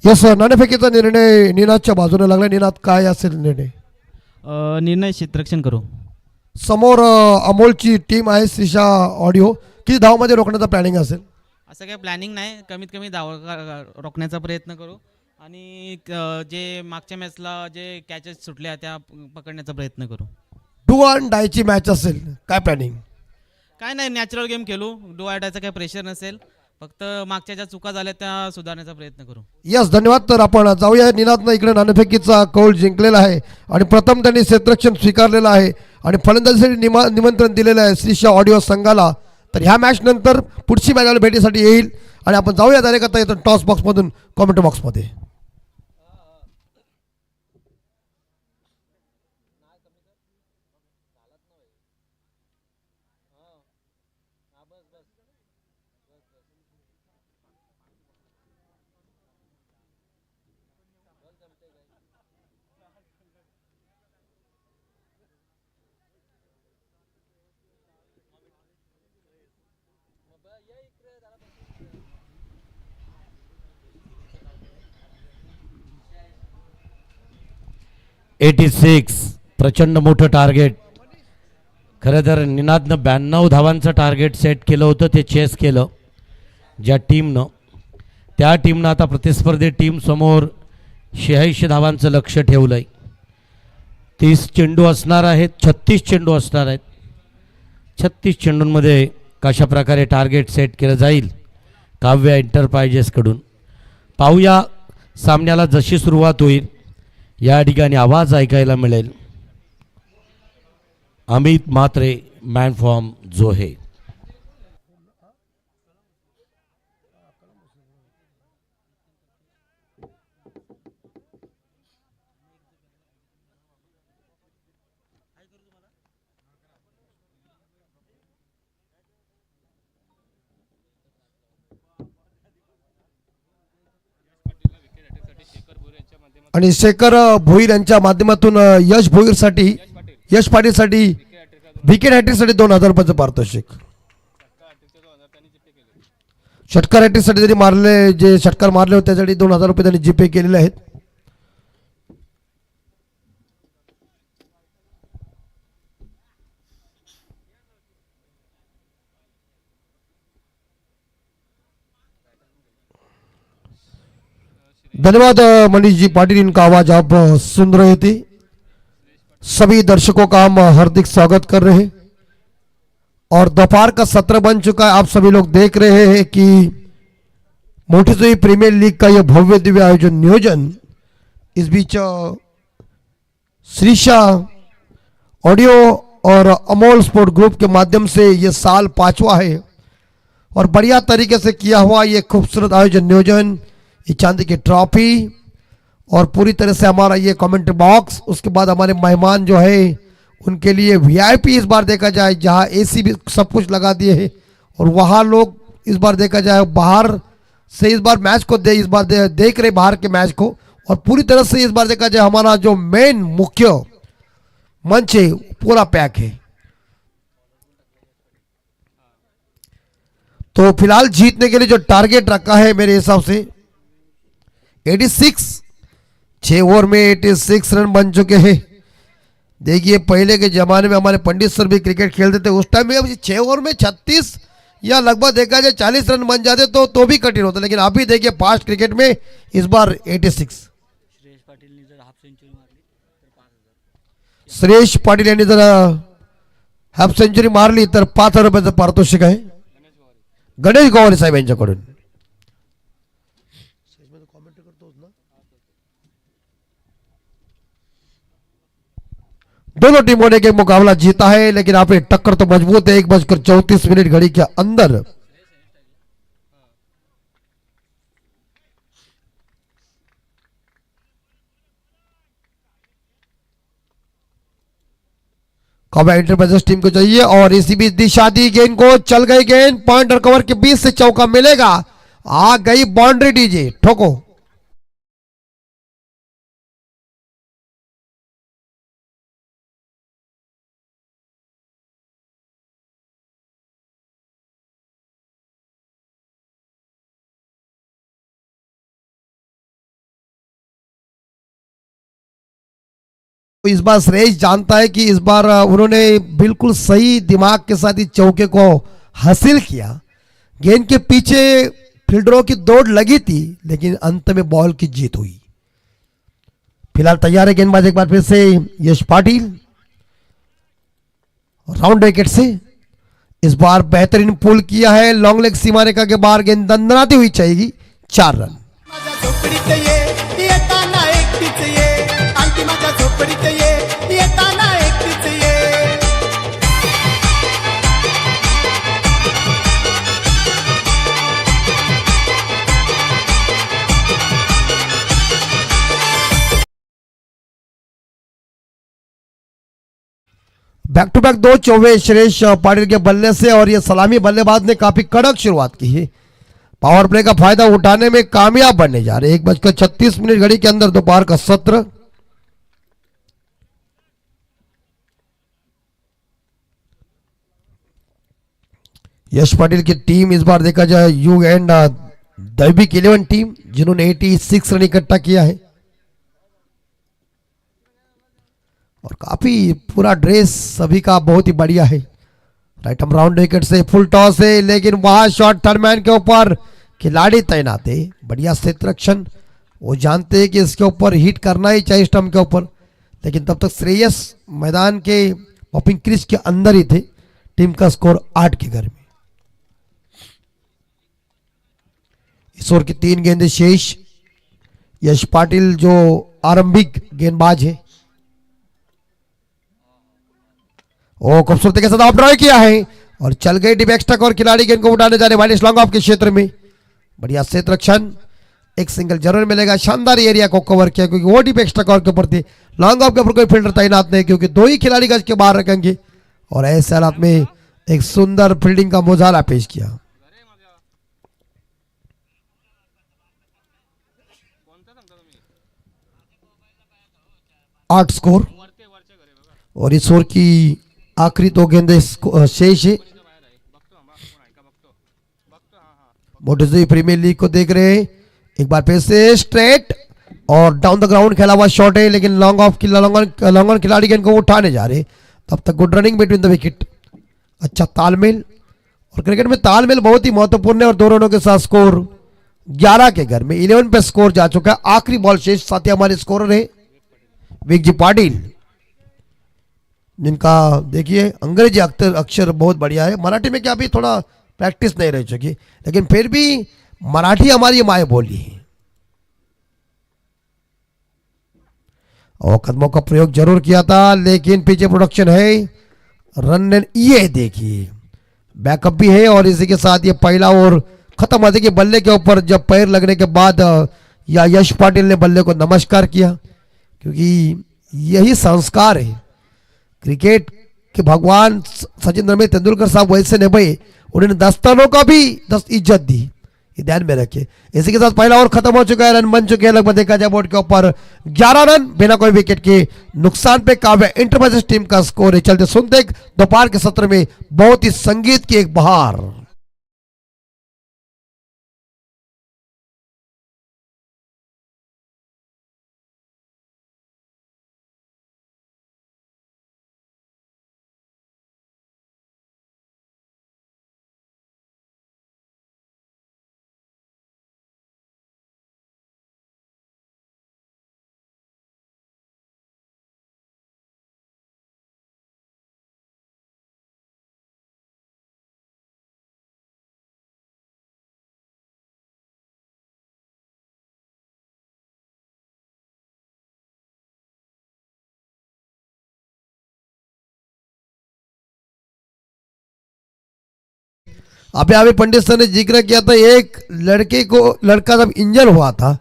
यस नाणेफेकीचा निर्णय निनादच्या बाजूने लागला. निनाद काय असेल निर्णय? निर्णय क्षेत्ररक्षण करू. समोर अमोलची टीम आहे. श्रीषा ऑडिओ किती धावमध्ये रोखण्याचा प्लॅनिंग असेल? असं काही प्लॅनिंग नाही, कमीत कमी धाव रोखण्याचा प्रयत्न करू आणि जे मागच्या मॅचला जे कॅचेस सुटल्या त्या पकडण्याचा प्रयत्न करू. डू अँड डायची मॅच असेल, काय प्लॅनिंग? काय नाही, नॅचरल गेम खेळू. डू ऑर डायचा काही प्रेशर नसेल, फक्त मागच्या ज्या चुका झाल्या त्या सुधारण्याचा प्रयत्न करू. यस धन्यवाद. तर आपण जाऊया. निनादनं इकडे नाणेफेकीचा कौल जिंकलेला आहे आणि प्रथम त्यांनी क्षेत्ररक्षण स्वीकारलेलं आहे आणि फलंदाजीसाठी निमंत्रण दिलेलं आहे श्रीषा ऑडिओ संघाला. तर ह्या मॅच नंतर पुढची मॅच भेटीसाठी येईल आणि आपण जाऊया डायरेक्ट आता येतो टॉस बॉक्समधून कॉमेंट बॉक्समध्ये. $86 प्रचंड मोठं टार्गेट. खरं तर निनादनं 92 धावांचं टार्गेट सेट केलं होतं, ते चेस केलं ज्या टीमनं. त्या टीमनं आता प्रतिस्पर्धी टीमसमोर 86 धावांचं लक्ष ठेवलं आहे. 30 चेंडू असणार आहेत, 36 चेंडू असणार आहेत. 36 चेंडूंमध्ये कशा प्रकारे टार्गेट सेट केलं जाईल काव्या एंटरप्राइजेसकडून पाहूया. सामन्याला जशी सुरुवात होईल या ठिकाणी आवाज ऐकायला मिळेल. अमित म्हात्रे मॅन फ्रॉम जोहे. आणि शेखर भोईर यांच्या माध्यमातून यश पाटीलसाठी विकेट हॅट्रिकसाठी 2000 रुपयाचं पारितोषिक. षटकार हॅट्रिकसाठी जरी मारले, जे षटकार मारले होते त्यासाठी 2000 रुपये त्यांनी जीपे केलेले आहेत. धन्यवाद मनीष जी पाटिल, इनका आवाज आप सुन रहे थे. सभी दर्शकों का हम हार्दिक स्वागत कर रहे हैं और दोपहर का सत्र बन चुका है. आप सभी लोग देख रहे हैं कि मोटीसोई प्रीमियर लीग का यह भव्य दिव्य आयोजन नियोजन इस बीच श्रीषा ऑडियो और अमोल स्पोर्ट ग्रुप के माध्यम से ये साल 5वां है और बढ़िया तरीके से किया हुआ ये खूबसूरत आयोजन नियोजन, ये चांदी की ट्रॉफी और पूरी तरह से हमारा ये कमेंट बॉक्स. उसके बाद हमारे मेहमान जो है उनके लिए वीआईपी इस बार देखा जाए, जहां एसी भी सब कुछ लगा दिए हैं और वहां लोग इस बार देखा जाए बाहर से इस बार मैच को देख रहे बाहर के मैच को. और पूरी तरह से इस बार देखा जाए हमारा जो मेन मुख्य मंच है पूरा पैक है. तो फिलहाल जीतने के लिए जो टारगेट रखा है मेरे हिसाब से 86, 6 ओवर में 86 रन बन चुके हैं. देखिए पहले के जमाने में हमारे पंडित सर भी क्रिकेट खेलते थे, उस टाइम में 6 ओवर में 36 या लगभग देखा जाए 40 रन बन जाते तो भी कठिन होता. लेकिन अभी देखिए फास्ट क्रिकेट में इस बार 86. श्रेयस पाटील यांनी जर हाफ सेंचुरी मारली तर 5000 रुपयाचं पारितोषिक आहे गणेश गोवारी साहेब यांच्याकडून. दोनों टीमों ने एक मुकाबला जीता है, लेकिन आप टक्कर तो मजबूत है. 1:34 घड़ी के अंदर काव्या एंटरप्राइजेस टीम को चाहिए और इसी बीच दिशा दी गेंद को, चल गई गेंद, पॉइंट और कवर के बीच से चौका मिलेगा. आ गई बाउंड्री, डीजे ठोको. तो इस बार श्रेयस जानता है कि इस बार उन्होंने बिल्कुल सही दिमाग के साथ इस चौके को हासिल किया। गेंद के पीछे फील्डरों की दौड़ लगी थी, लेकिन अंत में बॉल की जीत हुई। फिलहाल तैयार है गेंदबाज एक बार फिर से यश पाटिल, राउंड विकेट से। इस बार बेहतरीन पुल किया है, लॉन्ग लेग सीमा रेखा के बाहर गेंद दंदनाती हुई चाहिए। 4 रन। माझ्या झोपडीत ये येताना एकटीच ये, आणखी माझ्या झोपडीत ये येताना एकटीच ये. बैक टू बैक 2 चौवे श्रेयस पाटिल के बल्ले से, और ये सलामी बल्लेबाज ने काफी कड़क शुरुआत की है। पावर प्ले का फायदा उठाने में कामयाब बनने जा रहे। 1:36 घड़ी के अंदर दोपहर का सत्र। यश पाटिल की टीम इस बार देखा जाए यू एंड दैविक 11 टीम, जिन्होंने 86 रन इकट्ठा किया है, और काफी पूरा ड्रेस सभी का बहुत ही बढ़िया है। राइट हम राउंड विकेट से फुल टॉस है, लेकिन वहां शॉट थर्ड मैन के ऊपर खिलाड़ी तैनात है। बढ़िया क्षेत्ररक्षण, वो जानते हैं कि इसके ऊपर हिट करना ही चाहिए स्टंप के ऊपर, लेकिन तब तक श्रेयस मैदान के पॉपिंग क्रीज के अंदर ही थे। टीम का स्कोर 8 के घर में। इस ओवर की 3 गेंदें शेष। यश पाटिल जो आरंभिक गेंदबाज है, ओ खूबसूरती के साथ ऑफ ड्राइव किया है और चल गई टीम एक्स्ट्रा और खिलाड़ी गेंद को उठाने जा रहे वाइड लॉन्ग ऑफ के क्षेत्र में। बढ़िया क्षेत्र रक्षण, एक सिंगल जरूर मिलेगा। शानदार एरिया को कवर किया, क्योंकि वो टीम एक्स्ट्रा कवर के ऊपर थी। लॉन्ग ऑफ के ऊपर कोई फील्डर तैनात नहीं, क्योंकि 2 ही खिलाड़ी गज के बाहर रखेंगे, और ऐसे हालात में एक सुंदर फील्डिंग का मुजाहरा पेश किया। आठ स्कोर, और इस ओवर की आखिरी 2 गेंदें शेष है। मोटेजी प्रीमियर लीग को देख रहे हैं। एक बार फिर से स्ट्रेट और डाउन द ग्राउंड खेला हुआ शॉट है, लेकिन लॉन्ग ऑन खिलाड़ी गेंद को उठाने जा रहे। तब तक good running between the wicket, अच्छा तालमेल, और क्रिकेट में तालमेल बहुत ही महत्वपूर्ण है। और 2 रनों के साथ स्कोर 11 के घर में, 11 पे स्कोर जा चुका है। आखिरी बॉल शेष। साथ ही हमारे स्कोरर है विजय पाटिल, जिनका देखिए अंग्रेजी अक्षर बहुत बढ़िया है। मराठी में क्या अभी थोड़ा प्रैक्टिस नहीं रह चुकी, लेकिन फिर भी मराठी हमारी माए बोली है, और कदमों का प्रयोग जरूर किया था, लेकिन पीछे प्रोडक्शन है। रन ये देखिए बैकअप भी है, और इसी के साथ ये पहला ओवर खत्म होने के बल्ले के ऊपर जब पैर लगने के बाद या यश पाटिल ने बल्ले को नमस्कार किया, क्योंकि यही संस्कार है। क्रिकेट के भगवान सचिन रमेश तेंदुलकर साहब वैसे नहीं भाई, उन्होंने दस्तानों का भी इज्जत दी, ये ध्यान में रखिए। इसी के साथ पहला ओवर खत्म हो चुका है। रन बन चुके हैं लगभग देखा जाए बोर्ड के ऊपर 11 रन बिना कोई विकेट के नुकसान पे काव्य इंटरप्राइजेस टीम का स्कोर है। चलते सुनते दोपहर के सत्र में बहुत ही संगीत की एक बहार। अभी पंडित सर ने जिक्र किया था, एक लड़का जब इंजर हुआ था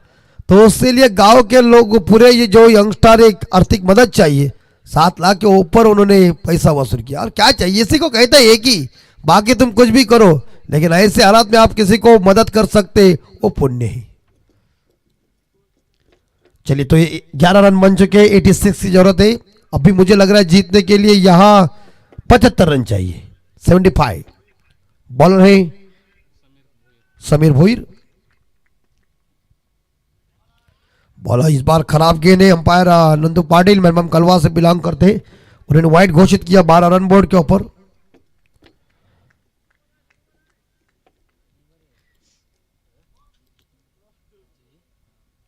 तो उसके लिए गांव के लोग पूरे ये जो यंगस्टर एक आर्थिक मदद चाहिए, 7 लाख के ऊपर उन्होंने पैसा वसूल किया। और क्या चाहिए, इसी को कहते हैं एक ही, बाकी तुम कुछ भी करो, लेकिन ऐसे हालात में आप किसी को मदद कर सकते, वो पुण्य है। चलिए तो 11 रन बन चुके, 86 की जरूरत है। अभी मुझे लग रहा है जीतने के लिए यहां 75 रन चाहिए, 75। बॉलर है समीर भोईर। बॉल इस बार खराब गेंद है। अंपायर नंदू पाटिल मैनम कलवा से बिलोंग करते हैं, उन्होंने वाइड घोषित किया 12 रन बोर्ड के ऊपर।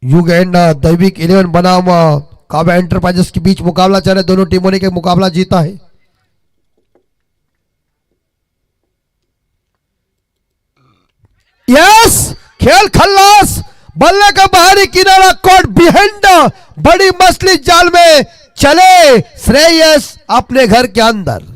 युग एंड दैविक 11 बनाम काव्या एंटरप्राइजेस के बीच मुकाबला चल रहा है। दोनों टीमों ने एक मुकाबला जीता है। यस, खेल खल्लास, बल्ले का बाहरी किनारा कॉट बिहाइंड, बड़ी मछली जाल में चले श्रेयस अपने घर के अंदर।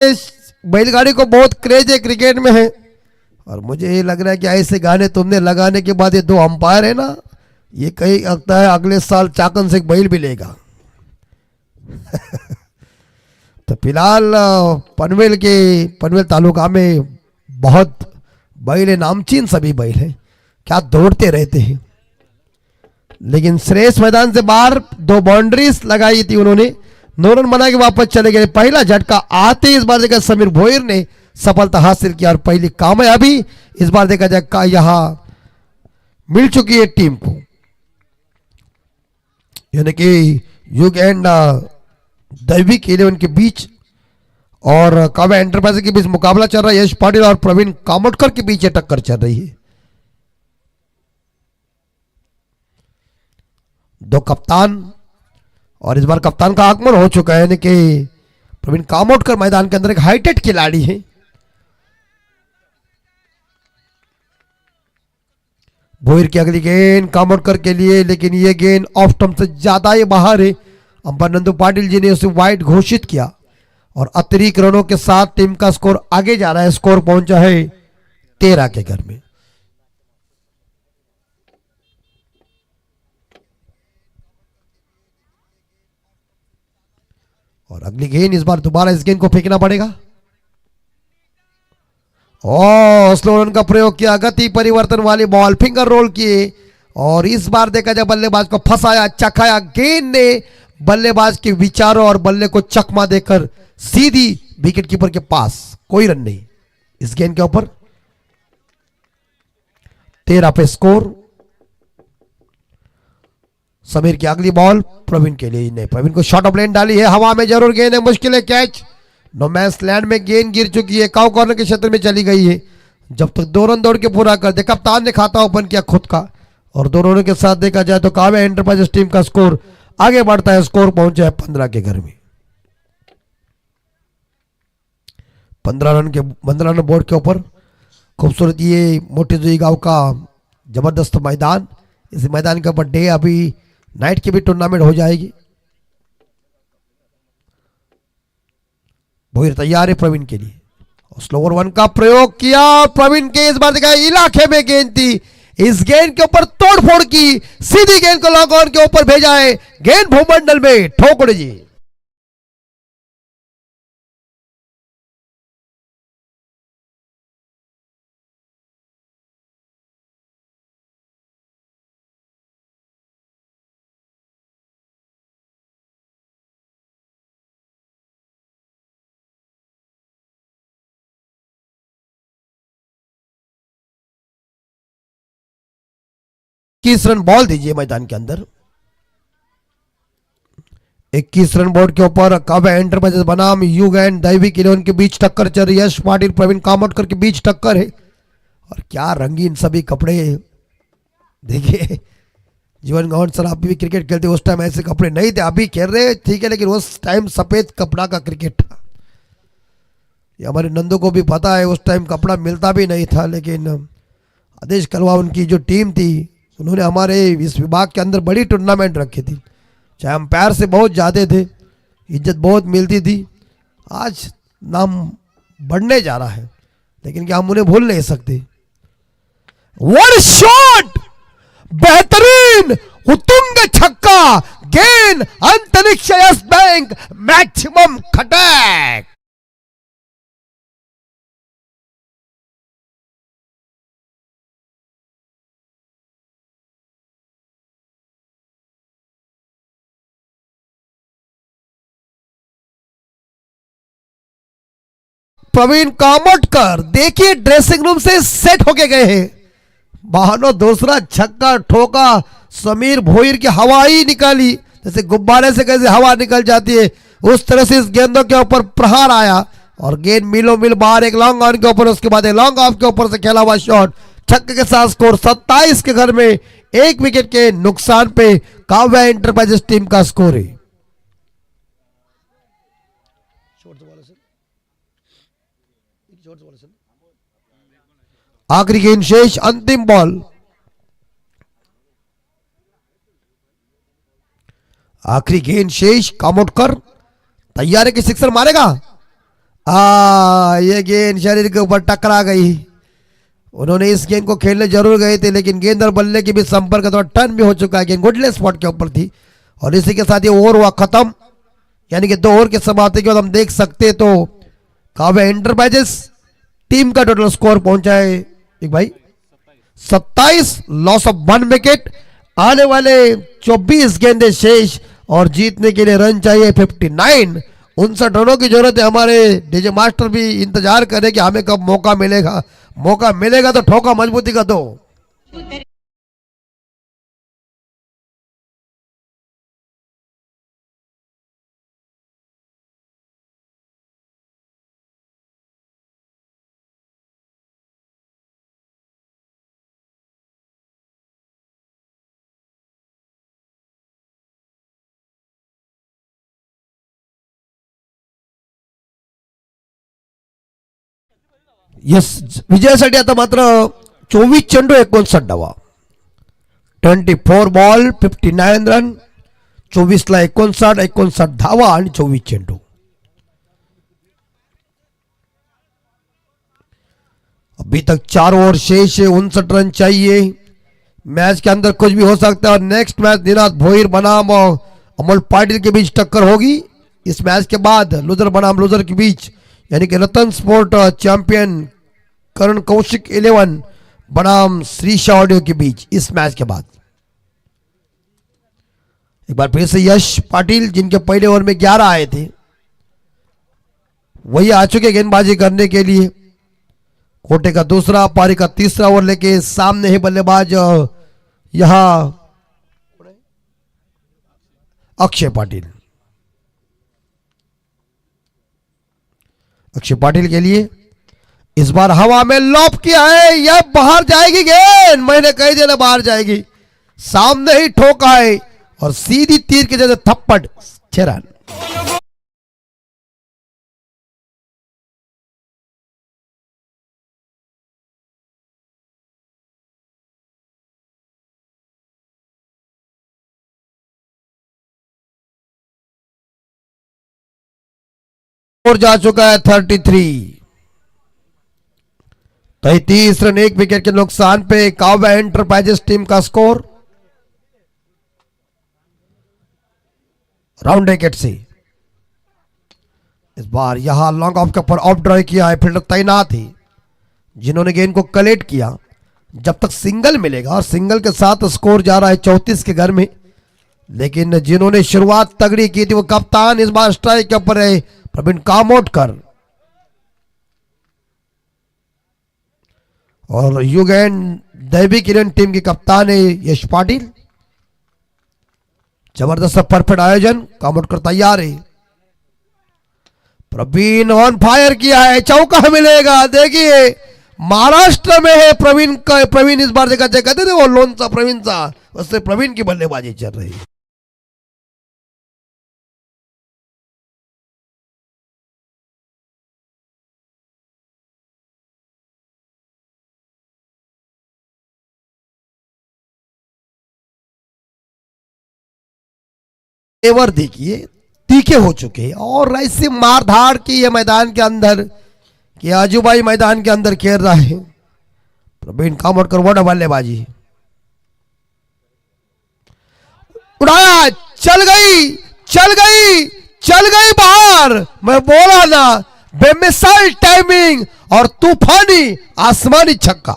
इस बैलगाड़ी को बहुत क्रेज है क्रिकेट में है, और मुझे ये लग रहा है कि ऐसे गाने तुमने लगाने के बाद ये दो अंपायर है ना, ये कहीं लगता है अगले साल चाकन से एक बैल भी लेगा। तो फिलहाल पनवेल तालुका में बहुत बैल है, नामचीन सभी बैल है, क्या दौड़ते रहते हैं। लेकिन श्रेयस मैदान से बाहर 2 बाउंड्रीज लगाई थी उन्होंने, 9 रन बना के वापस चले गए। पहला झटका आते इस बार देखा समीर भोईर ने सफलता हासिल की, और पहली कामयाबी इस बार देखा जाए यहां मिल चुकी है टीम को, यानी कि युग एंड दैविक 11 के बीच और काव्या एंटरप्राइज के बीच मुकाबला चल रहा है। यश पाटिल और प्रवीण कामोटकर के बीच टक्कर चल रही है। 2 कप्तान, और इस बार कप्तान का आगमन हो चुका है, यानी कि प्रवीण कामोटकर मैदान के अंदर एक हाईटेक खिलाड़ी है। भोईर की अगली गेंद कामोटकर के लिए, लेकिन ये गेंद ऑफ स्टंप से ज्यादा ही बाहर है। अंपायर नंदू पाटिल जी ने उसे वाइड घोषित किया, और अतिरिक्त रनों के साथ टीम का स्कोर आगे जा रहा है। स्कोर पहुंचा है 13 के घर में। और अगली गेंद इस बार दोबारा इस गेंद को फेंकना पड़ेगा। स्लो रन का प्रयोग किया, गति परिवर्तन वाली बॉल फिंगर रोल किए, और इस बार देखा जाए बल्लेबाज को फंसाया, चखाया। गेंद ने बल्लेबाज के विचारों और बल्ले को चकमा देकर सीधी विकेट कीपर के पास, कोई रन नहीं इस गेंद के ऊपर। 13 पे स्कोर। समीर की अगली बॉल प्रवीण के लिए, नहीं, प्रवीण को शॉर्ट ऑफ लेन डाली है, हवा में जरूर गेंद है, मुश्किल है कैच। नो मैच लैंड में गेंद गिर चुकी है, काउ कॉर्नर के क्षेत्र में चली गई है। जब तक 2 रन दौड़ के पूरा कर दे, कप्तान ने खाता ओपन किया खुद का, और 2 रनों के साथ देखा जाए तो काव्या एंटरप्राइजेस टीम का स्कोर आगे बढ़ता है। स्कोर पहुंचा है 15 के घर में। 15 रन बोर्ड के ऊपर। खूबसूरत ये मोटी जुई गांव का जबरदस्त मैदान, इस मैदान के ऊपर डे अभी नाइट की भी टूर्नामेंट हो जाएगी। भोईर तैयार है प्रवीण के लिए, स्लोवर 1 का प्रयोग किया प्रवीण के। इस बार देखा इलाके में गेंद थी, इस गेंद के ऊपर तोड़फोड़ की, सीधी गेंद को लॉन्ग ऑन के ऊपर भेजा है, गेंद भूमंडल में ठोकरे जी। इक्कीस रन बॉल दीजिए मैदान के अंदर। 21 रन बोर्ड के ऊपर काव्या एंटरप्राइजेस बनाम युग एंड दैविक 11 के बीच टक्कर चल रही है। यश पाटिल प्रवीण कामोटकर के बीच टक्कर है, और क्या रंगीन सभी कपड़े। देखिए जीवन गौन सर, आप भी क्रिकेट खेलते उस टाइम ऐसे कपड़े नहीं थे, अभी खेल रहे ठीक है, लेकिन उस टाइम सफेद कपड़ा का क्रिकेट था। ये हमारे नंदू को भी पता है, उस टाइम कपड़ा मिलता भी नहीं था। लेकिन आदेश कलवा उनकी जो टीम थी, उन्होंने हमारे इस विभाग के अंदर बड़ी टूर्नामेंट रखी थी, चाहे अंपायर से बहुत ज़्यादा थे, इज्जत बहुत मिलती थी। आज नाम बढ़ने जा रहा है, लेकिन क्या हम उन्हें भूल नहीं सकते। व्हाट शॉट, बेहतरीन उत्तुंग छक्का, गेंद अंतरिक्ष यस बैंक, मैक्सिमम खटैक। प्रवीण कामोटकर देखिए ड्रेसिंग रूम से सेट होके गए हैं। बहानो दूसरा छक्का ठोका, समीर भोईर की हवा ही निकाली, जैसे गुब्बारे से कैसे हवा निकल जाती है उस तरह से इस गेंदों के ऊपर प्रहार आया और गेंद मिलो मिल बाहर एक लॉन्ग ऑन के ऊपर, उसके बाद एक लॉन्ग ऑफ के ऊपर से खेला हुआ शॉट छक्के के साथ स्कोर 27 के घर में 1 विकेट के नुकसान पे काव्या एंटरप्राइजेस टीम का स्कोर है। आखिरी गेंद शेष, अंतिम बॉल, आखिरी गेंद शेष। कामोटकर तैयार है कि सिक्सर मारेगा। ये गेंद शरीर के ऊपर टकरा गई। उन्होंने इस गेंद को खेलने जरूर गए थे लेकिन गेंद और बल्ले के बीच संपर्क तो टर्न भी हो चुका है। गेंद गुडले स्पॉट के ऊपर थी और इसी के साथ ये ओवर हुआ खत्म, यानी कि 2 ओवर के समाप्ति के बाद हम देख सकते तो काव्या एंटरप्राइजेस टीम का टोटल स्कोर पहुंचा है एक भाई 27, लॉस ऑफ 1 विकेट। आने वाले 24 गेंदे शेष और जीतने के लिए रन चाहिए 59। 59 रनों की जरूरत है। हमारे डीजे मास्टर भी इंतजार करें कि हमें कब मौका मिलेगा। मौका मिलेगा तो ठोका मजबूती का दो। यस, विजयासाठी आता मात्र 24 चेंडू 59 धावा, 24 बॉल 59 रन, 24 ला 59 धावा आणि 24 चेंडू। अभी तक 4 ओवर शेष है, 59 रन चाहिए। मैच के अंदर कुछ भी हो सकता है और नेक्स्ट मैच निनाद भोईर बनाम और अमोल पाटिल के बीच टक्कर होगी। इस मैच के बाद लूजर बनाम लूजर के बीच, यानी कि रतन स्पोर्ट चैंपियन करण कौशिक 11 बनाम श्रीशा ऑडियो के बीच इस मैच के बाद। एक बार फिर से यश पाटिल जिनके पहले ओवर में 11 आए थे वही आ चुके गेंदबाजी करने के लिए। कोटे का दूसरा, पारी का तीसरा ओवर लेके सामने है बल्लेबाज यहां अक्षय पाटिल। अक्षय पाटिल के लिए इस बार हवा में लॉप किया है, यह बाहर जाएगी गेंद, मैंने कही दिया बाहर जाएगी, सामने ही ठोका है और सीधी तीर के जैसे थप्पड़ 6 रन। और जा चुका है 33 रन 1 विकेट के नुकसान पे काव्या एंटरप्राइजेस टीम का स्कोर। राउंड विकेट से इस बार यहां लॉन्ग ऑफ के ऊपर ऑफ ड्राइव किया है, फील्डर तैनात है जिन्होंने गेंद को कलेक्ट किया। जब तक सिंगल मिलेगा और सिंगल के साथ स्कोर जा रहा है 34 के घर में, लेकिन जिन्होंने शुरुआत तगड़ी की थी वो कप्तान इस बार स्ट्राइक के ऊपर है प्रवीण कामोटकर और युगेन दैवी किरण टीम की कप्तान है यश पाटिल। जबरदस्त परफेक्ट आयोजन, कामोटकर तैयार है। प्रवीण ऑन फायर किया है, चौका मिलेगा। देखिए महाराष्ट्र में है प्रवीण का, प्रवीण इस बार देखा कहते थे वो लोनचा प्रवीणचा, उससे प्रवीण की बल्लेबाजी चल रही है। तेवर देखिए तीखे हो चुके हैं और ऐसी मारधाड़ की ये मैदान के अंदर कि आजूबाई मैदान के अंदर खेल रहा है प्रवीण कामोटकर। वो बल्लेबाजी उड़ाया, चल गई चल गई चल गई बाहर। मैं बोला ना, बेमिसाल टाइमिंग और तूफानी आसमानी छक्का।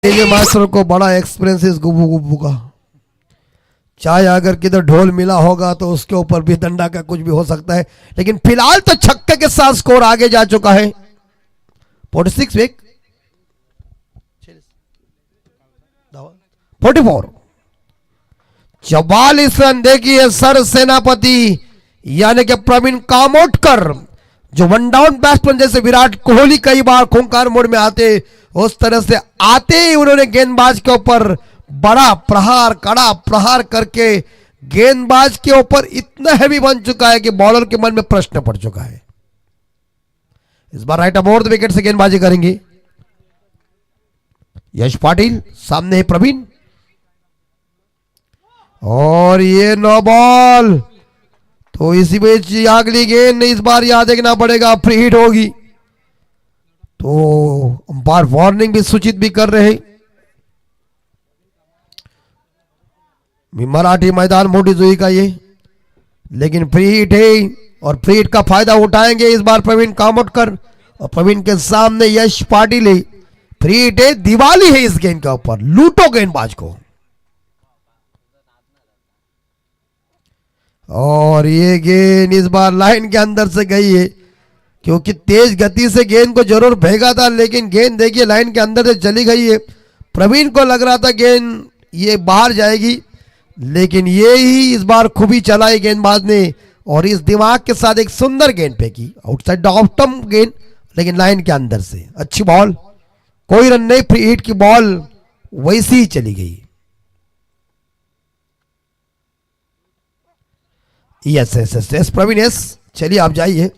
ये मास्टर को बड़ा एक्सपीरियंस इस गुब्बू गुब्बू का। चाहे अगर किधर ढोल मिला होगा तो उसके ऊपर भी डंडा का कुछ भी हो सकता है, लेकिन फिलहाल तो छक्के के साथ स्कोर आगे जा चुका है। 46 विक 44 44 रन। देखिए सर सेनापति यानी कि प्रवीण कामोटकर, जो वन डाउन बैट्समैन जैसे विराट कोहली कई बार खूंखार मोड में आते, उस तरह से आते ही उन्होंने गेंदबाज के ऊपर बड़ा प्रहार, कड़ा प्रहार करके गेंदबाज के ऊपर इतना हैवी बन चुका है कि बॉलर के मन में प्रश्न पड़ चुका है। इस बार राइट अबाउट द विकेट से गेंदबाजी करेंगे यश पाटिल, सामने है प्रवीण, और ये नो बॉल। तो इसी बीच अगली गेंद इस बार याद देखना पड़ेगा, फ्री हिट होगी। तो अंपायर वार्निंग भी सूचित भी कर रहे हैं। मराठी मैदान मोटी जुई का ये, लेकिन फ्री हिट है और फ्री हिट का फायदा उठाएंगे इस बार प्रवीण कामोटकर, और प्रवीण के सामने यश पाटिल है। फ्री हिट है, दिवाली है इस गेंद के ऊपर, लूटो गेंदबाज को। और ये गेंद इस बार लाइन के अंदर से गई है, क्योंकि तेज गति से गेंद को जरूर भेगा था, लेकिन गेंद देखिए लाइन के अंदर से चली गई है। प्रवीण को लग रहा था गेंद ये बाहर जाएगी, लेकिन ये ही इस बार खूबी चलाई गेंदबाज ने, और इस दिमाग के साथ एक सुंदर गेंद फेंकी, आउटसाइड ऑफ स्टंप गेंद, लेकिन लाइन के अंदर से अच्छी बॉल, कोई रन नहीं, फ्री हिट की बॉल वैसी ही चली गई। Yes yes yes yes Praveen yes, चलिए आप जाइए,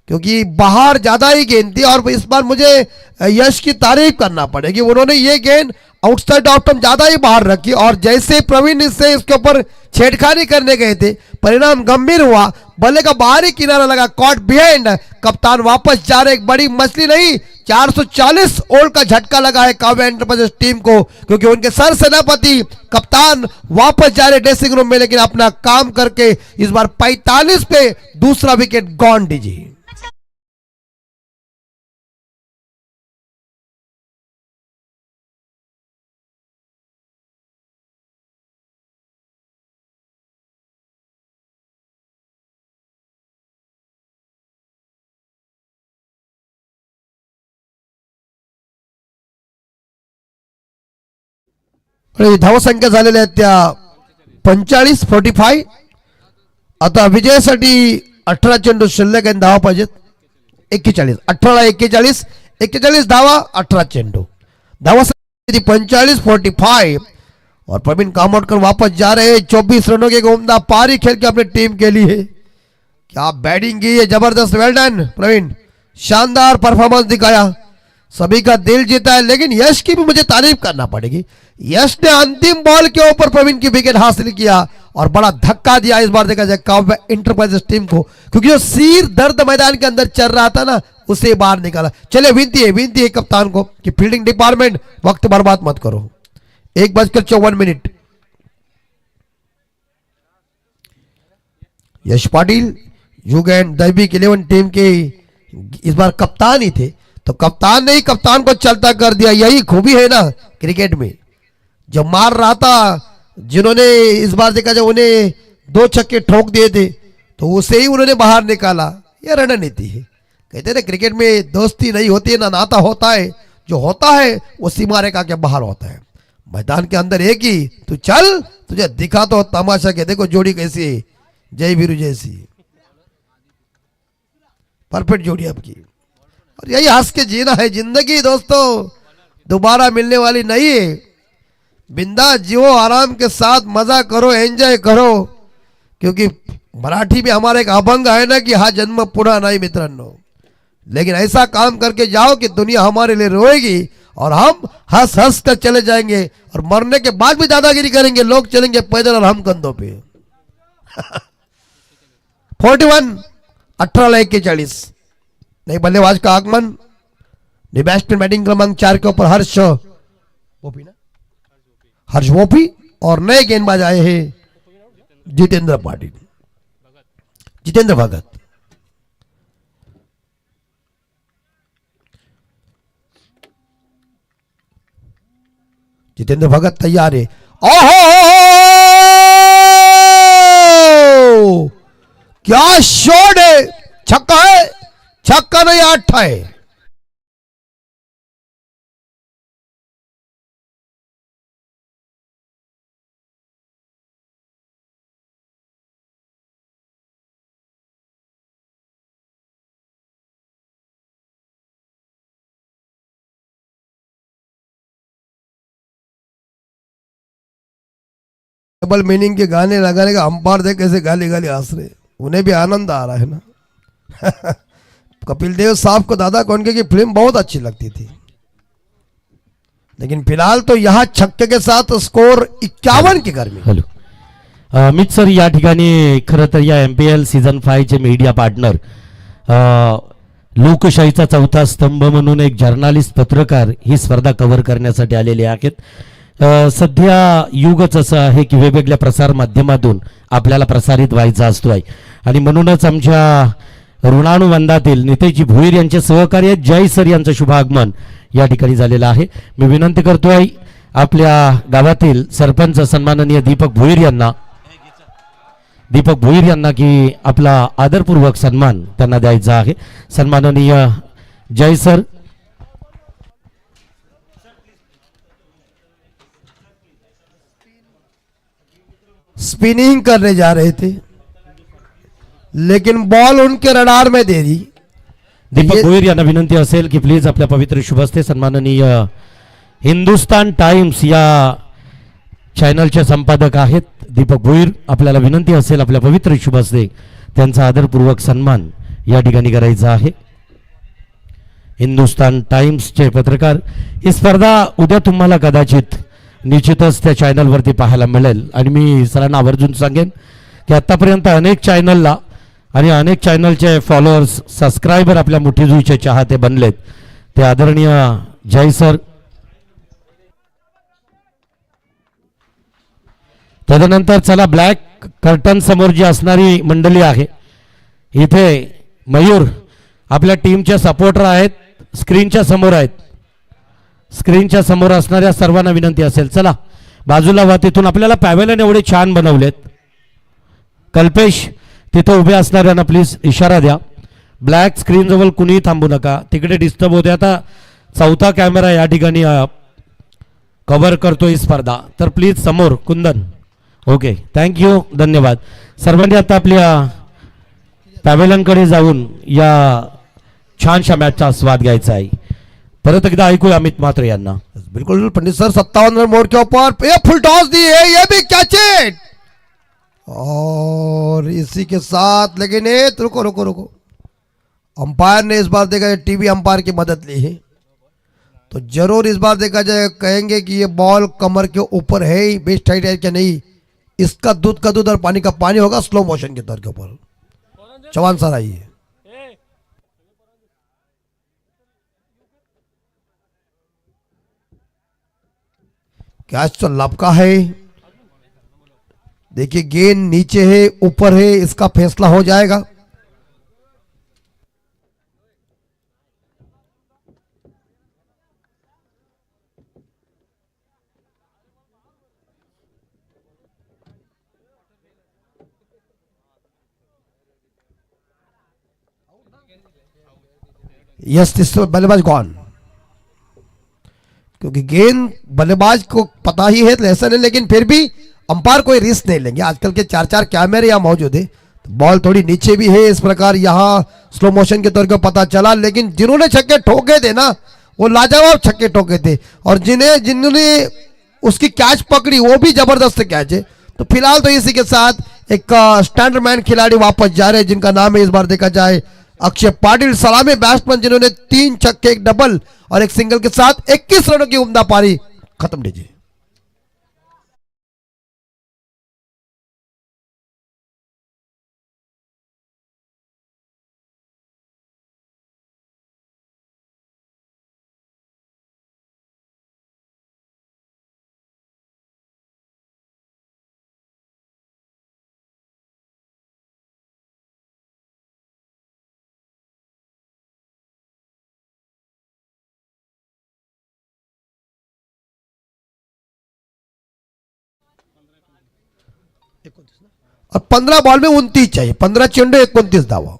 क्योंकि बाहर ज्यादा ही गेंद थी। और इस बार मुझे यश की तारीफ करना पड़ेगी, उन्होंने ये गेंद आउटसाइड ऑफ स्टंप ज्यादा ही बाहर रखी, और जैसे प्रवीण इससे इसके ऊपर छेड़खानी करने गए थे, परिणाम गंभीर हुआ। बल्ले का बाहरी किनारा लगा, कॉट बिहाइंड, कप्तान वापस जा रहे, एक बड़ी मछली नहीं 440 ओवर का झटका लगा है काव्या एंटरप्राइजेस टीम को, क्योंकि उनके सर सेनापति कप्तान वापस जा रहे ड्रेसिंग रूम में, लेकिन अपना काम करके इस बार 45 पे दूसरा विकेट गॉन दीजिए। धावसंख्या झालेल्या आहेत त्या 45-45. आता विजयासाठी 18 चेंडू शिल्लक आणि धावा पाहिजेत 41. 18-41 धावा, 18 चेंडू, धावा 45-45. और प्रवीण कामोटकर वापस जा रहे हैं 24 रनों की उम्दा पारी खेल के अपनी टीम के लिए। क्या बैटिंग की है, जबरदस्त, वेल डन प्रवीण, शानदार परफॉर्मेंस दिखाया, सभी का दिल जीता है। लेकिन यश की भी मुझे तारीफ करना पड़ेगी, यश ने अंतिम बॉल के ऊपर प्रवीण की विकेट हासिल किया और बड़ा धक्का दिया इस बार देखा जाए काव्या एंटरप्राइजेस टीम को, क्योंकि जो सिर दर्द मैदान के अंदर चल रहा था ना, उसे बाहर निकाला। चलिए विनती है कप्तान को कि फील्डिंग डिपार्टमेंट वक्त बर्बाद मत करो। 1:54। यश पाटिल युग एंड दैविक 11 टीम के इस बार कप्तान ही थे, तो कप्तान ने ही कप्तान को चलता कर दिया। यही खूबी है ना क्रिकेट में, जो मार रहा था, जिन्होंने इस बार देखा जाए उन्हें 2 छक्के ठोक दिए थे, तो उसे ही उन्होंने बाहर निकाला। यह रणनीति है, कहते ना क्रिकेट में दोस्ती नहीं होती है ना नाता होता है, जो होता है वो सीमा रेखा के बाहर होता है। मैदान के अंदर एक ही तू चल, तुझे दिखा तो तमाशा के, देखो जोड़ी कैसी है, जय वीरू जैसी, परफेक्ट जोड़ी आपकी। और यही हंस के जीना है जिंदगी दोस्तों, दोबारा मिलने वाली नहीं है। बिंदास जियो, आराम के साथ मजा करो, एंजॉय करो, क्योंकि मराठी में हमारा एक अभंग है ना कि हा जन्म पुन्हा नाही मित्रांनो, लेकिन ऐसा काम करके जाओ कि दुनिया हमारे लिए रोएगी और हम हंस हंस कर चले जाएंगे, और मरने के बाद भी दादागिरी करेंगे, लोग चलेंगे पैदल और हम कंधों पे। 41, 18-41। नई बल्लेबाज का आगमन, बैट्समैन बैटिंग क्रमांक 4 के ऊपर हर्ष वोपी, और नए गेंदबाज आए हैं जितेंद्र भगत। जितेंद्र भगत तैयार है। ओहो क्या शॉट है, छक्का है, छक्का नहीं आठ है। डबल मीनिंग के गाने लगाने का अंपायर देख कैसे गाली गाली हंस रहे, उन्हें भी आनंद आ रहा है ना। कपिल देव साहब को दादा कौनके की फिल्म बहुत अच्छी लगती थी, लेकिन फिलहाल तो यहाँ छक्के के साथ स्कोर 51 की गर्मी। हॅलो अमित सर, या ठिकाणी खरं तर या MPL सीझन 5 चे मीडिया पार्टनर लोकशाहीचा चौथा स्तंभ म्हणून एक जर्नालिस्ट पत्रकार ही स्पर्धा कव्हर करण्यासाठी आलेले आहेत. सध्या युगच असं आहे की वेगवेगळ्या प्रसार माध्यमातून आपल्याला प्रसारित व्हायचा असतो आहे आणि म्हणूनच आमच्या ऋणानुबंधातील नितेशजी भोईर यांचे सहकार्य जय सर यांचं शुभ आगमन या ठिकाणी झालेलं आहे. मी विनंती करतोय आपल्या गावातील सरपंच सन्माननीय दीपक भोईर यांना की आपला आदरपूर्वक सन्मान त्यांना द्यायचा आहे. सन्माननीय जय सर. स्पिनिंग करने जा रहे थे लेकिन बॉल उनके रडार में दे दी। दीपक भोईर यांना विनंती असेल की प्लीज आपल्या पवित्र शुभस्ते सन्माननीय हिंदुस्तान टाइम्स या चॅनलचे संपादक आहेत दीपक भोईर, आपल्याला विनंती असेल आपल्या पवित्र शुभस्ते त्यांचा आदरपूर्वक सन्मान या ठिकाणी करायचा आहे. हिंदुस्तान टाइम्सचे पत्रकार. ही स्पर्धा उद्या तुम्हाला कदाचित निश्चितच त्या चॅनलवरती पाहायला मिळेल आणि मी सरांना आवर्जून सांगेन की आतापर्यंत अनेक चॅनलला आणि अनेक चॅनलचे फॉलोअर्स सबस्क्रायबर आपल्या मुठीजुईचे चाहते बनलेत, ते आदरणीय जय सर. तदनंतर चला ब्लॅक कर्टन समोर जी असणारी मंडळी आहे, इथे मयूर आपल्या टीमचे सपोर्टर आहेत, स्क्रीनच्या समोर आहेत. स्क्रीनच्या समोर असणाऱ्या सर्वांना विनंती असेल चला बाजूला वा, तिथून आपल्याला पॅव्हेलियन एवढे छान बनवलेत. कल्पेश तिथं उभे असणाऱ्यांना प्लीज इशारा द्या. ब्लॅक स्क्रीन जवळ कुणीही थांबू नका, तिकडे डिस्टर्ब होते. आता चौथा कॅमेरा या ठिकाणी कव्हर करतोय स्पर्धा, तर प्लीज समोर कुंदन. ओके, थँक्यू, धन्यवाद. सर्वांनी आता आपल्या पॅव्हेलियनकडे जाऊन या छानशा मॅचचा आस्वाद घ्यायचा आहे. परत एकदा ऐकूया अमित म्हात्रे यांना. बिल्कुल पंडित सर 57 रन मोड़ के ऊपर ये फुल टॉस दी है, ये भी कैच इट और इसी के साथ लेकिन ये रुको रुको रुको, अंपायर ने इस बार देखा टीवी अंपायर की मदद ली है तो जरूर इस बार देखा जाए, कहेंगे कि ये बॉल कमर के ऊपर है ही, बेस्ट हाइट है क्या नहीं, इसका दूध का दूध और पानी का पानी होगा स्लो मोशन के तौर के ऊपर. चौहान सर आइए. कैच तो लपका है, देखिए गेंद नीचे है ऊपर है, इसका फैसला हो जाएगा. यस, तीसरा बल्लेबाज गॉन, क्योंकि गेंद बल्लेबाज को पता ही है ऐसा नहीं, लेकिन फिर भी अंपायर कोई रिस्क नहीं लेंगे. आजकल के 4-4 कैमरे यहाँ मौजूद है, तो बॉल थोड़ी नीचे भी है इस प्रकार यहाँ स्लो मोशन के तौर पर पता चला, लेकिन जिन्होंने छक्के ठोके थे ना वो लाजवाब छक्के ठोके थे, और जिन्होंने उसकी कैच पकड़ी वो भी जबरदस्त कैच है. तो फिलहाल तो इसी के साथ एक स्टैंडर्ड मैन खिलाड़ी वापस जा रहे हैं, जिनका नाम है इस बार देखा जाए अक्षय पाटिल, सलामी बैट्समैन, जिन्होंने 3 छक्के, एक डबल और एक सिंगल के साथ 21 रनों की उम्दा पारी खत्म कीजिए. और 15 बॉल में 29 चाहिए, 15 चेंडू 29 धावा।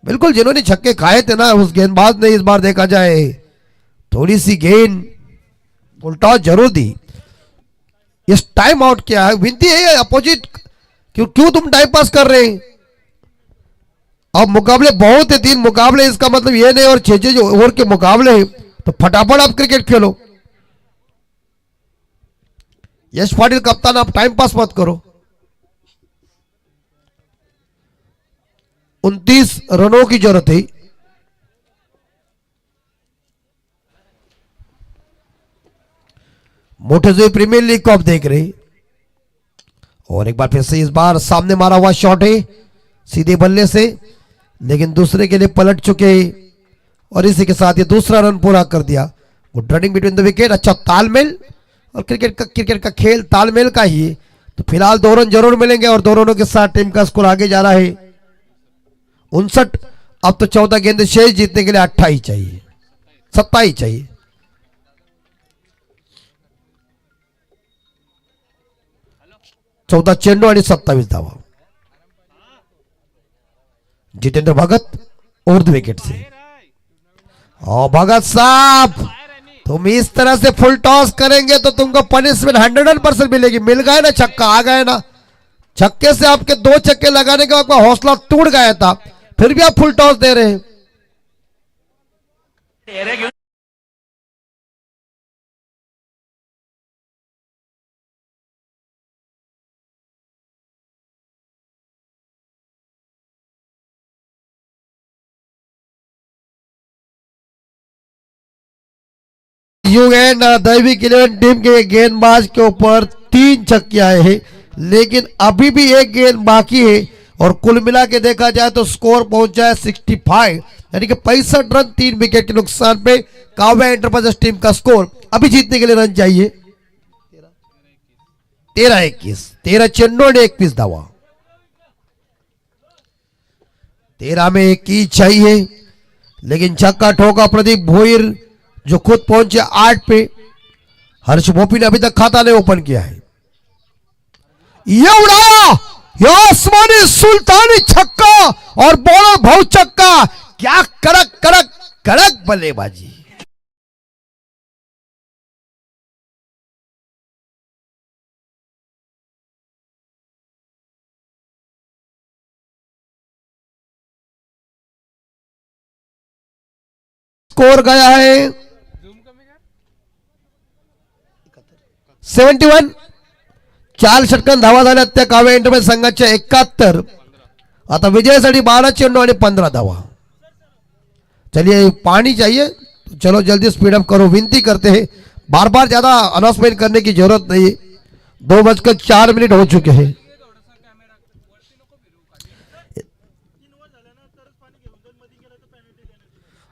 बिल्कुल जिन्होंने छक्के खाए थे ना उस गेंदबाज ने इस बार देखा जाए थोड़ी सी गेंद उल्टा जरूर दी। इस टाइम आउट क्या है, विनती है अपोजिट, क्यों तुम टाइम पास कर रहे हैं। अब मुकाबले बहुत है, 3 मुकाबले, इसका मतलब ये नहीं और 6 ओवर के मुकाबले हैं, तो फटाफट आप क्रिकेट खेलो। यश पाटिल कप्तान, आप टाइम पास मत करो। 29 रनों की जरूरत है। मोटे जो प्रीमियर लीग को आप देख रहे, और एक बार फिर से इस बार सामने मारा हुआ शॉट है सीधे बल्ले से, लेकिन दूसरे के लिए पलट चुके, और इसी के साथ ये दूसरा रन पूरा कर दिया। Good running between the wicket, अच्छा तालमेल, और क्रिकेट का खेल तालमेल का ही है। तो फिलहाल 2 रन जरूर मिलेंगे, और 2 रनों के साथ टीम का स्कोर आगे जा रहा है 59। अब तो 14 गेंद शेष, जीतने के लिए 28 चाहिए, 27 चाहिए। चौदह चेंडू आणि 27 धावा। जितेंद्र भगत उर्द विकेट से। और भगत साहब, तुम इस तरह से फुल टॉस करेंगे तो तुमको पनिशमेंट 100% मिलेगी। मिल गए ना छक्का, आ गए ना। छक्के से आपके 2 छक्के लगाने के बाद आपका हौसला टूट गया था, फिर भी आप फुल टॉस दे रहे हैं। एंड दैविक 11 टीम के गेंदबाज के ऊपर 3 छक्के आए हैं, लेकिन अभी भी एक गेंद बाकी है, और कुल मिला के देखा जाए तो स्कोर पहुंचा है 65, यानी कि 65 रन 3 विकेट के नुकसान पे काव्या एंटरप्राइजेस टीम का स्कोर। अभी जीतने के लिए रन चाहिए 13-21, 13 चेंडू और 21 धावा। 13 में 21 चाहिए, लेकिन छक्का ठोका प्रदीप भोईर जो खुद पहुंचे 8 पे। हर्ष भोपी ने अभी तक खाता नहीं ओपन किया है। ये उड़ाया, ये आसमानी सुल्तानी छक्का, और बॉलर भाऊ छक्का। क्या कड़क कड़क कड़क बल्लेबाजी। स्कोर गया है 71। 4 षटकांत धावा झाल्या त्या काव्या एंटरप्राइज संघाच्या 71। आता विजयासाठी 12 चेंडू आणि 15 धावा। चलिए पानी चाहिए, चलो जल्दी स्पीड अप करो, विनती करते हैं। बार बार ज्यादा अनाउंसमेंट करने की जरूरत नहीं। 2:04 हो चुके हैं।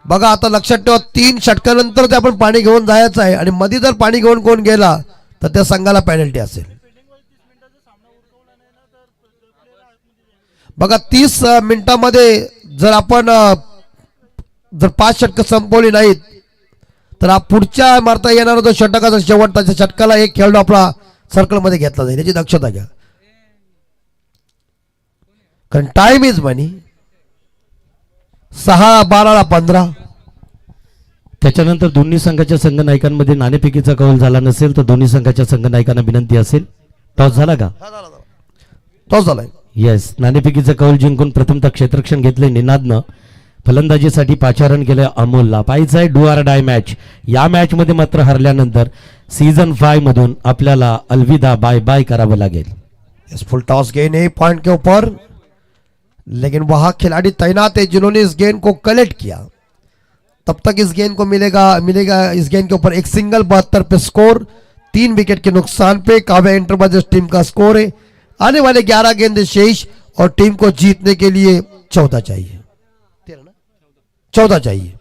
बघा आता लक्षात ठेवा, 3 षटकानंतर ते आपण पाणी घेऊन जायचं आहे, आणि मध्ये जर पाणी घेऊन कोण गेला तर त्या संघाला पेनल्टी असेल। बघा 30 मिनिटांमध्ये जर आपण जर 5 षटक संपवली नाहीत तर पुढच्या मारता येणारा जो षटकाचा शेवट, त्याच्या षटकाला एक खेळाडू आपला सर्कल मध्ये घेतला जाईल, याची दक्षता घ्या, कारण टाइम इज मनी। 6:12:15। त्याच्यानंतर दोन्ही संघाच्या संघनायकांमध्ये नाणेफेकीचा कौल झाला नसेल तर दोन्ही संघाच्या संघनायकांना विनंती असेल, टॉस झाला का? टॉस झालाय। येस, नाणेफेकीचा कौल जिंकून प्रथमतः क्षेत्ररक्षण घेतले निनादनं। फलंदाजीसाठी 5 रन केले अमोलला। पाहायचं आहे डू आर डाय मॅच। या मॅच मध्ये मात्र हरल्यानंतर सीझन 5 मधून आपल्याला अलविदा बाय बाय करावं लागेल। इस फुल टॉस गेंद है पॉइंट के ऊपर, लेकिन वहां खिलाड़ी तैनात है जिन्होंने इस गेंद को कलेक्ट किया। तब तक इस गेंद को मिलेगा इस गेंद के ऊपर एक सिंगल 72 पे स्कोर। 3 विकेट के नुकसान पे काव्या एंटरप्राइजेस टीम का स्कोर है। आने वाले 11 गेंद शेष, और टीम को जीतने के लिए 14 चाहिए, 14 चाहिए।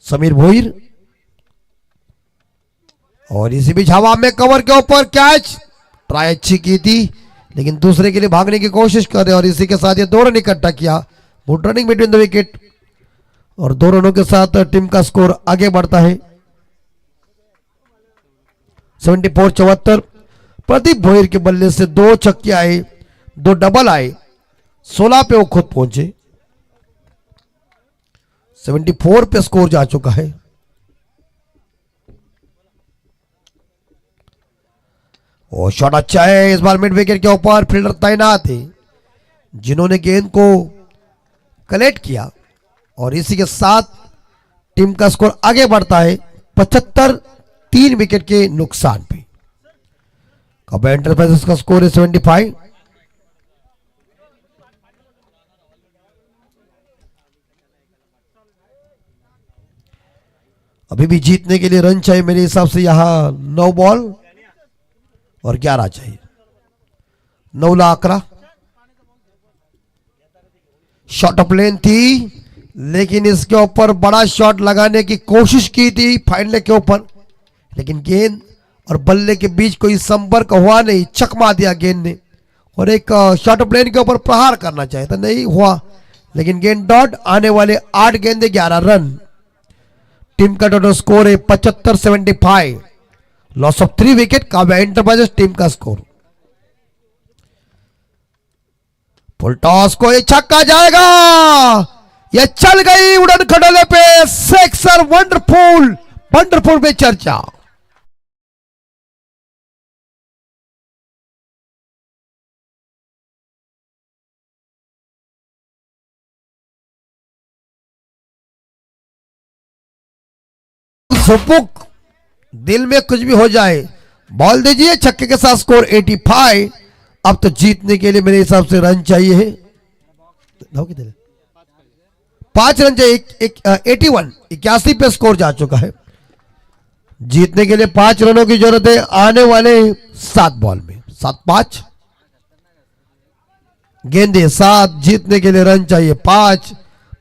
समीर भोईर, और इसी बीच हवा में कवर के ऊपर कैच। ट्राई अच्छी की थी, लेकिन दूसरे के लिए भागने की कोशिश कर रहे, और इसी के साथ ये 2 रन इकट्ठा किया। Good running between the wicket, और 2 रनों के साथ टीम का स्कोर आगे बढ़ता है। 74-74। प्रदीप भोईर के बल्ले से 2 छक्के आए, 2 डबल आए, 16 पे वो खुद पहुंचे। 74 पे स्कोर जा चुका है। और शॉट अच्छा है, इस बार मिड विकेट के ऊपर फील्डर तैनात है जिन्होंने गेंद को कलेक्ट किया, और इसी के साथ टीम का स्कोर आगे बढ़ता है 75, 3 विकेट के नुकसान पे। कब एंटरप्राइजेस का स्कोर है 75। अभी भी जीतने के लिए रन चाहिए मेरे हिसाब से, यहां 9 बॉल और 11 चाहिए, 9 ला 11। शॉट ऑफ लेन थी, लेकिन इसके ऊपर बड़ा शॉट लगाने की कोशिश की थी फाइनल के ऊपर, लेकिन गेंद और बल्ले के बीच कोई संपर्क हुआ नहीं, चकमा दिया गेंद ने। और एक शॉट ऑफ लेन के ऊपर प्रहार करना चाहिए था, नहीं हुआ, लेकिन गेंद डॉट। आने वाले 8 गेंदे 11 रन। टीम का टोटल स्कोर है 75-75। Loss of 3 wicket. Kavya enterprises team का स्कोर। फुल टॉस को ये छक्का जाएगा, ये चल गई उड़न खटोले पे, सिक्सर। वंडरफुल, वंडरफुल पे चर्चा। सुपुक, दिल में कुछ भी हो जाए, बॉल दीजिए। छक्के के साथ स्कोर 85। अब तो जीतने के लिए मेरे हिसाब से रन चाहिए है, 5 रन चाहिए। 81 पे स्कोर जा चुका है। जीतने के लिए 5 रनों की जरूरत है आने वाले 7 बॉल में। 7-5 गेंदे 7, जीतने के लिए रन चाहिए 5।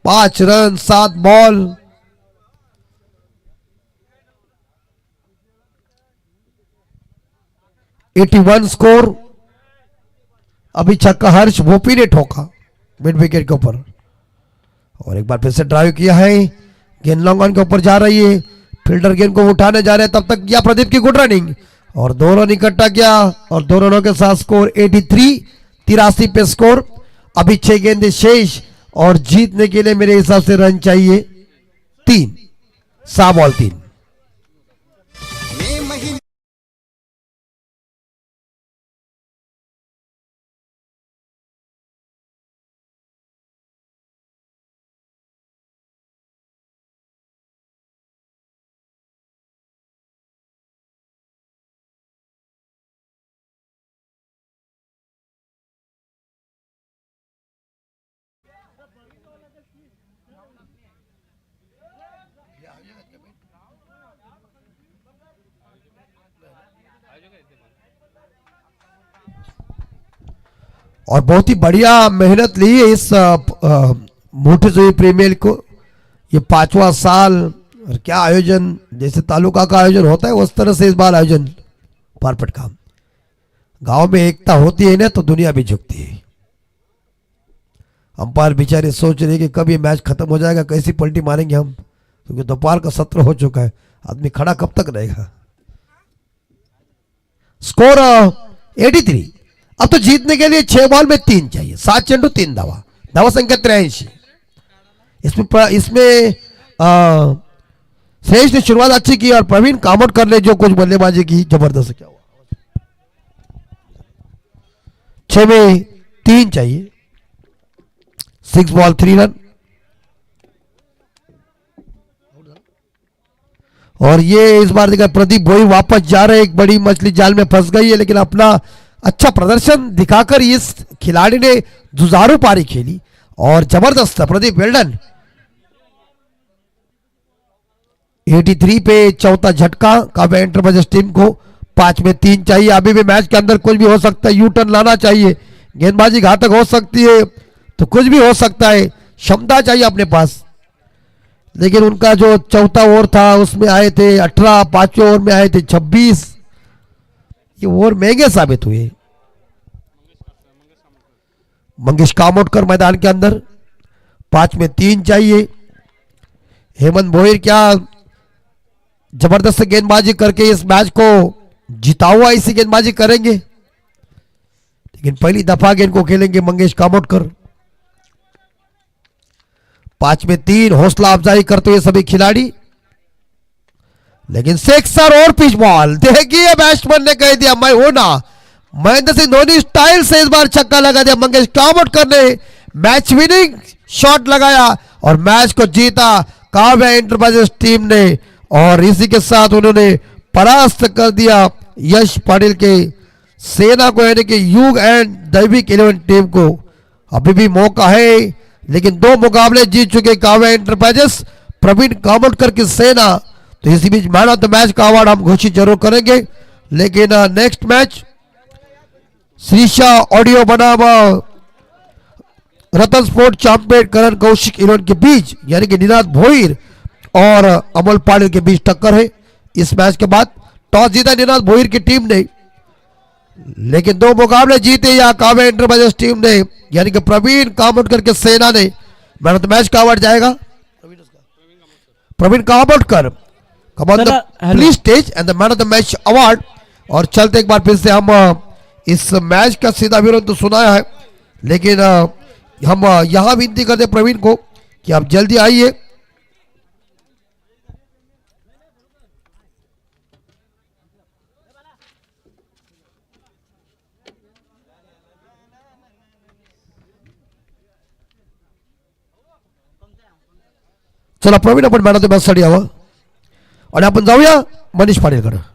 5 रन 7 बॉल। One score. अभी छक्का हर्ष भोपी ने ठोका मिड विकेट के ऊपर, और एक बार फिर से ड्राइव किया है। गेंद लॉन्ग ऑन के ऊपर जा रही है, फील्डर गेंद को उठाने जा रहे हैं, तब तक किया प्रदीप की गुड रनिंग, और 2 रन इकट्ठा किया, और 2 रनों के साथ स्कोर 83 पे स्कोर। अभी 6 गेंदे शेष, और जीतने के लिए मेरे हिसाब से रन चाहिए 3। 7 बॉल 3। और बहुत ही बढ़िया मेहनत ली है इस मोटे जोई प्रीमियर को। ये 5वां साल, और क्या आयोजन, जैसे तालुका का आयोजन होता है उस तरह से इस बार आयोजन। परफेक्ट काम। गांव में एकता होती है ना तो दुनिया भी झुकती है। अंपायर बेचारे सोच रहे कि कब ये मैच खत्म हो जाएगा, कैसी पलटी मारेंगे हम, क्योंकि दोपहर का सत्र हो चुका है, आदमी खड़ा कब तक रहेगा। स्कोर 83। अब तो जीतने के लिए 6 बॉल में 3 चाहिए। 7 चेंडू 3 धावा, धावा संख्या 83। इसमें श्रेष्ठ ने शुरुआत अच्छी की, और प्रवीण कामत कर ले जो कुछ बल्लेबाजी की, जबरदस्त। क्या हुआ, 6 में 3 चाहिए। 6 बॉल 3 रन। और ये इस बार देखा प्रदीप भोई वापस जा रहे, एक बड़ी मछली जाल में फंस गई है, लेकिन अपना अच्छा प्रदर्शन दिखाकर इस खिलाड़ी ने जुझारू पारी खेली, और जबरदस्त प्रदीप, वेल्डन। 83 पे चौथा झटका काव्या एंटरप्राइजेस टीम को। 5 में 3 चाहिए। अभी भी मैच के अंदर कुछ भी हो सकता है, यू टर्न लाना चाहिए, गेंदबाजी घातक हो सकती है, तो कुछ भी हो सकता है, क्षमता चाहिए अपने पास। लेकिन उनका जो चौथा ओवर था उसमें आए थे 18, 5वें ओवर में आए थे 26। ये ओवर महंगे साबित हुए। मंगेश कामोटकर मैदान के अंदर। 5 में 3 चाहिए। हेमंत भोईर क्या जबरदस्त गेंदबाजी करके इस मैच को जीता हुआ इसी गेंदबाजी करेंगे, लेकिन पहली दफा गेंद को खेलेंगे मंगेश कामोटकर। 5 में 3 हौसला अफजाई करते हुए सभी खिलाड़ी, लेकिन सिक्सर और पिच बॉल। देखिए बैट्समैन ने कह दिया मैं हूं ना, महेंद्र सिंह धोनी स्टाइल से इस बार छक्का लगा दिया। मंगेश कामोटकर ने मैच विनिंग शॉट लगाया और मैच को जीता काव्या इंटरप्राइजेस टीम ने, और इसी के साथ उन्होंने परास्त कर दिया यश पाटिल के सेना को, यानी कि युग एंड दैविक 11 टीम को। अभी भी मौका है, लेकिन 2 मुकाबले जीत चुके काव्या इंटरप्राइजेस, प्रवीण कामोटकर की सेना। तो इसी beach man of the match का अवार्ड हम घोषित जरूर करेंगे, लेकिन नेक्स्ट मैच श्रीशा ऑडियो बनाम रतन स्पोर्ट चैंपियन करण कौशिक इन्होंने के बीच, यानी कि निनाद भोईर और अमोल पाटिल के बीच टक्कर है। इस मैच के बाद टॉस जीता निनाद भोईर की टीम ने, लेकिन 2 मुकाबले जीते या काव्या इंटरप्राइजेस टीम ने, यानी कि प्रवीण कामोटकर के सेना ने। मैन ऑफ द मैच का अवार्ड जाएगा Praveen Kamotkar. Come on the please stage and the man of the match award. और चलते एक बार फिर से हम इस मैच का सीधा विवरण तो सुनाया है, लेकिन हम यहां विनती करते प्रवीण को कि आप जल्दी आइए। चला प्रवीण आपण मॅन ऑफ द मॅच साठी यावं आणि आपण जाऊया मनीष पाटीलकडे।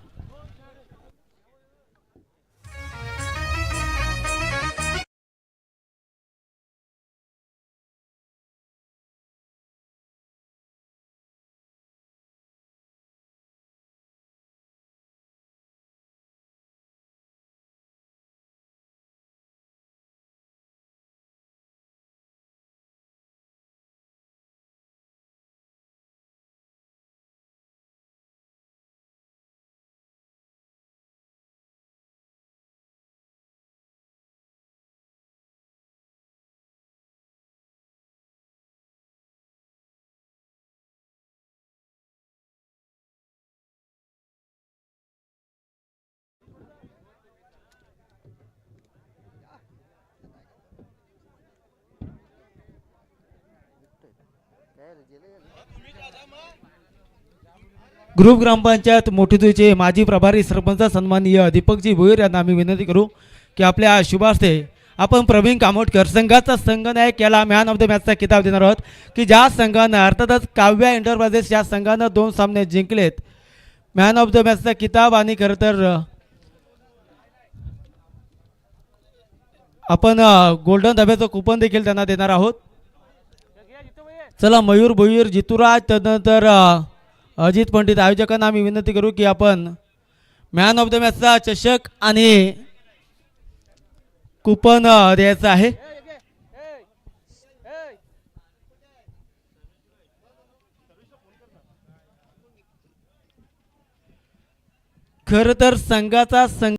ग्रुप ग्रामपंचायत मोठीतुचे माजी प्रभारी सरपंच सन्माननीय दीपकजी भोईर यांना आम्ही विनंती करू की आपल्या शुभास्ते आपण प्रवीण कामोटकर संघाचा संघनायक याला मॅन ऑफ द मॅचचा किताब देणार आहोत, की ज्या संघानं अर्थातच काव्या इंटरप्राइजेस या संघानं 2 सामने जिंकलेत। मॅन ऑफ द मॅचचा किताब आणि खरं तर आपण गोल्डन डब्याचं कुपन देखील त्यांना देणार आहोत। चला मयूर भोईर, जितुराज, त्यानंतर अजित पंडित आयोजकांना आम्ही विनंती करू की आपण मॅन ऑफ द मॅचचा चषक आणि कुपन द्यायचं आहे। खरं तर संघाचा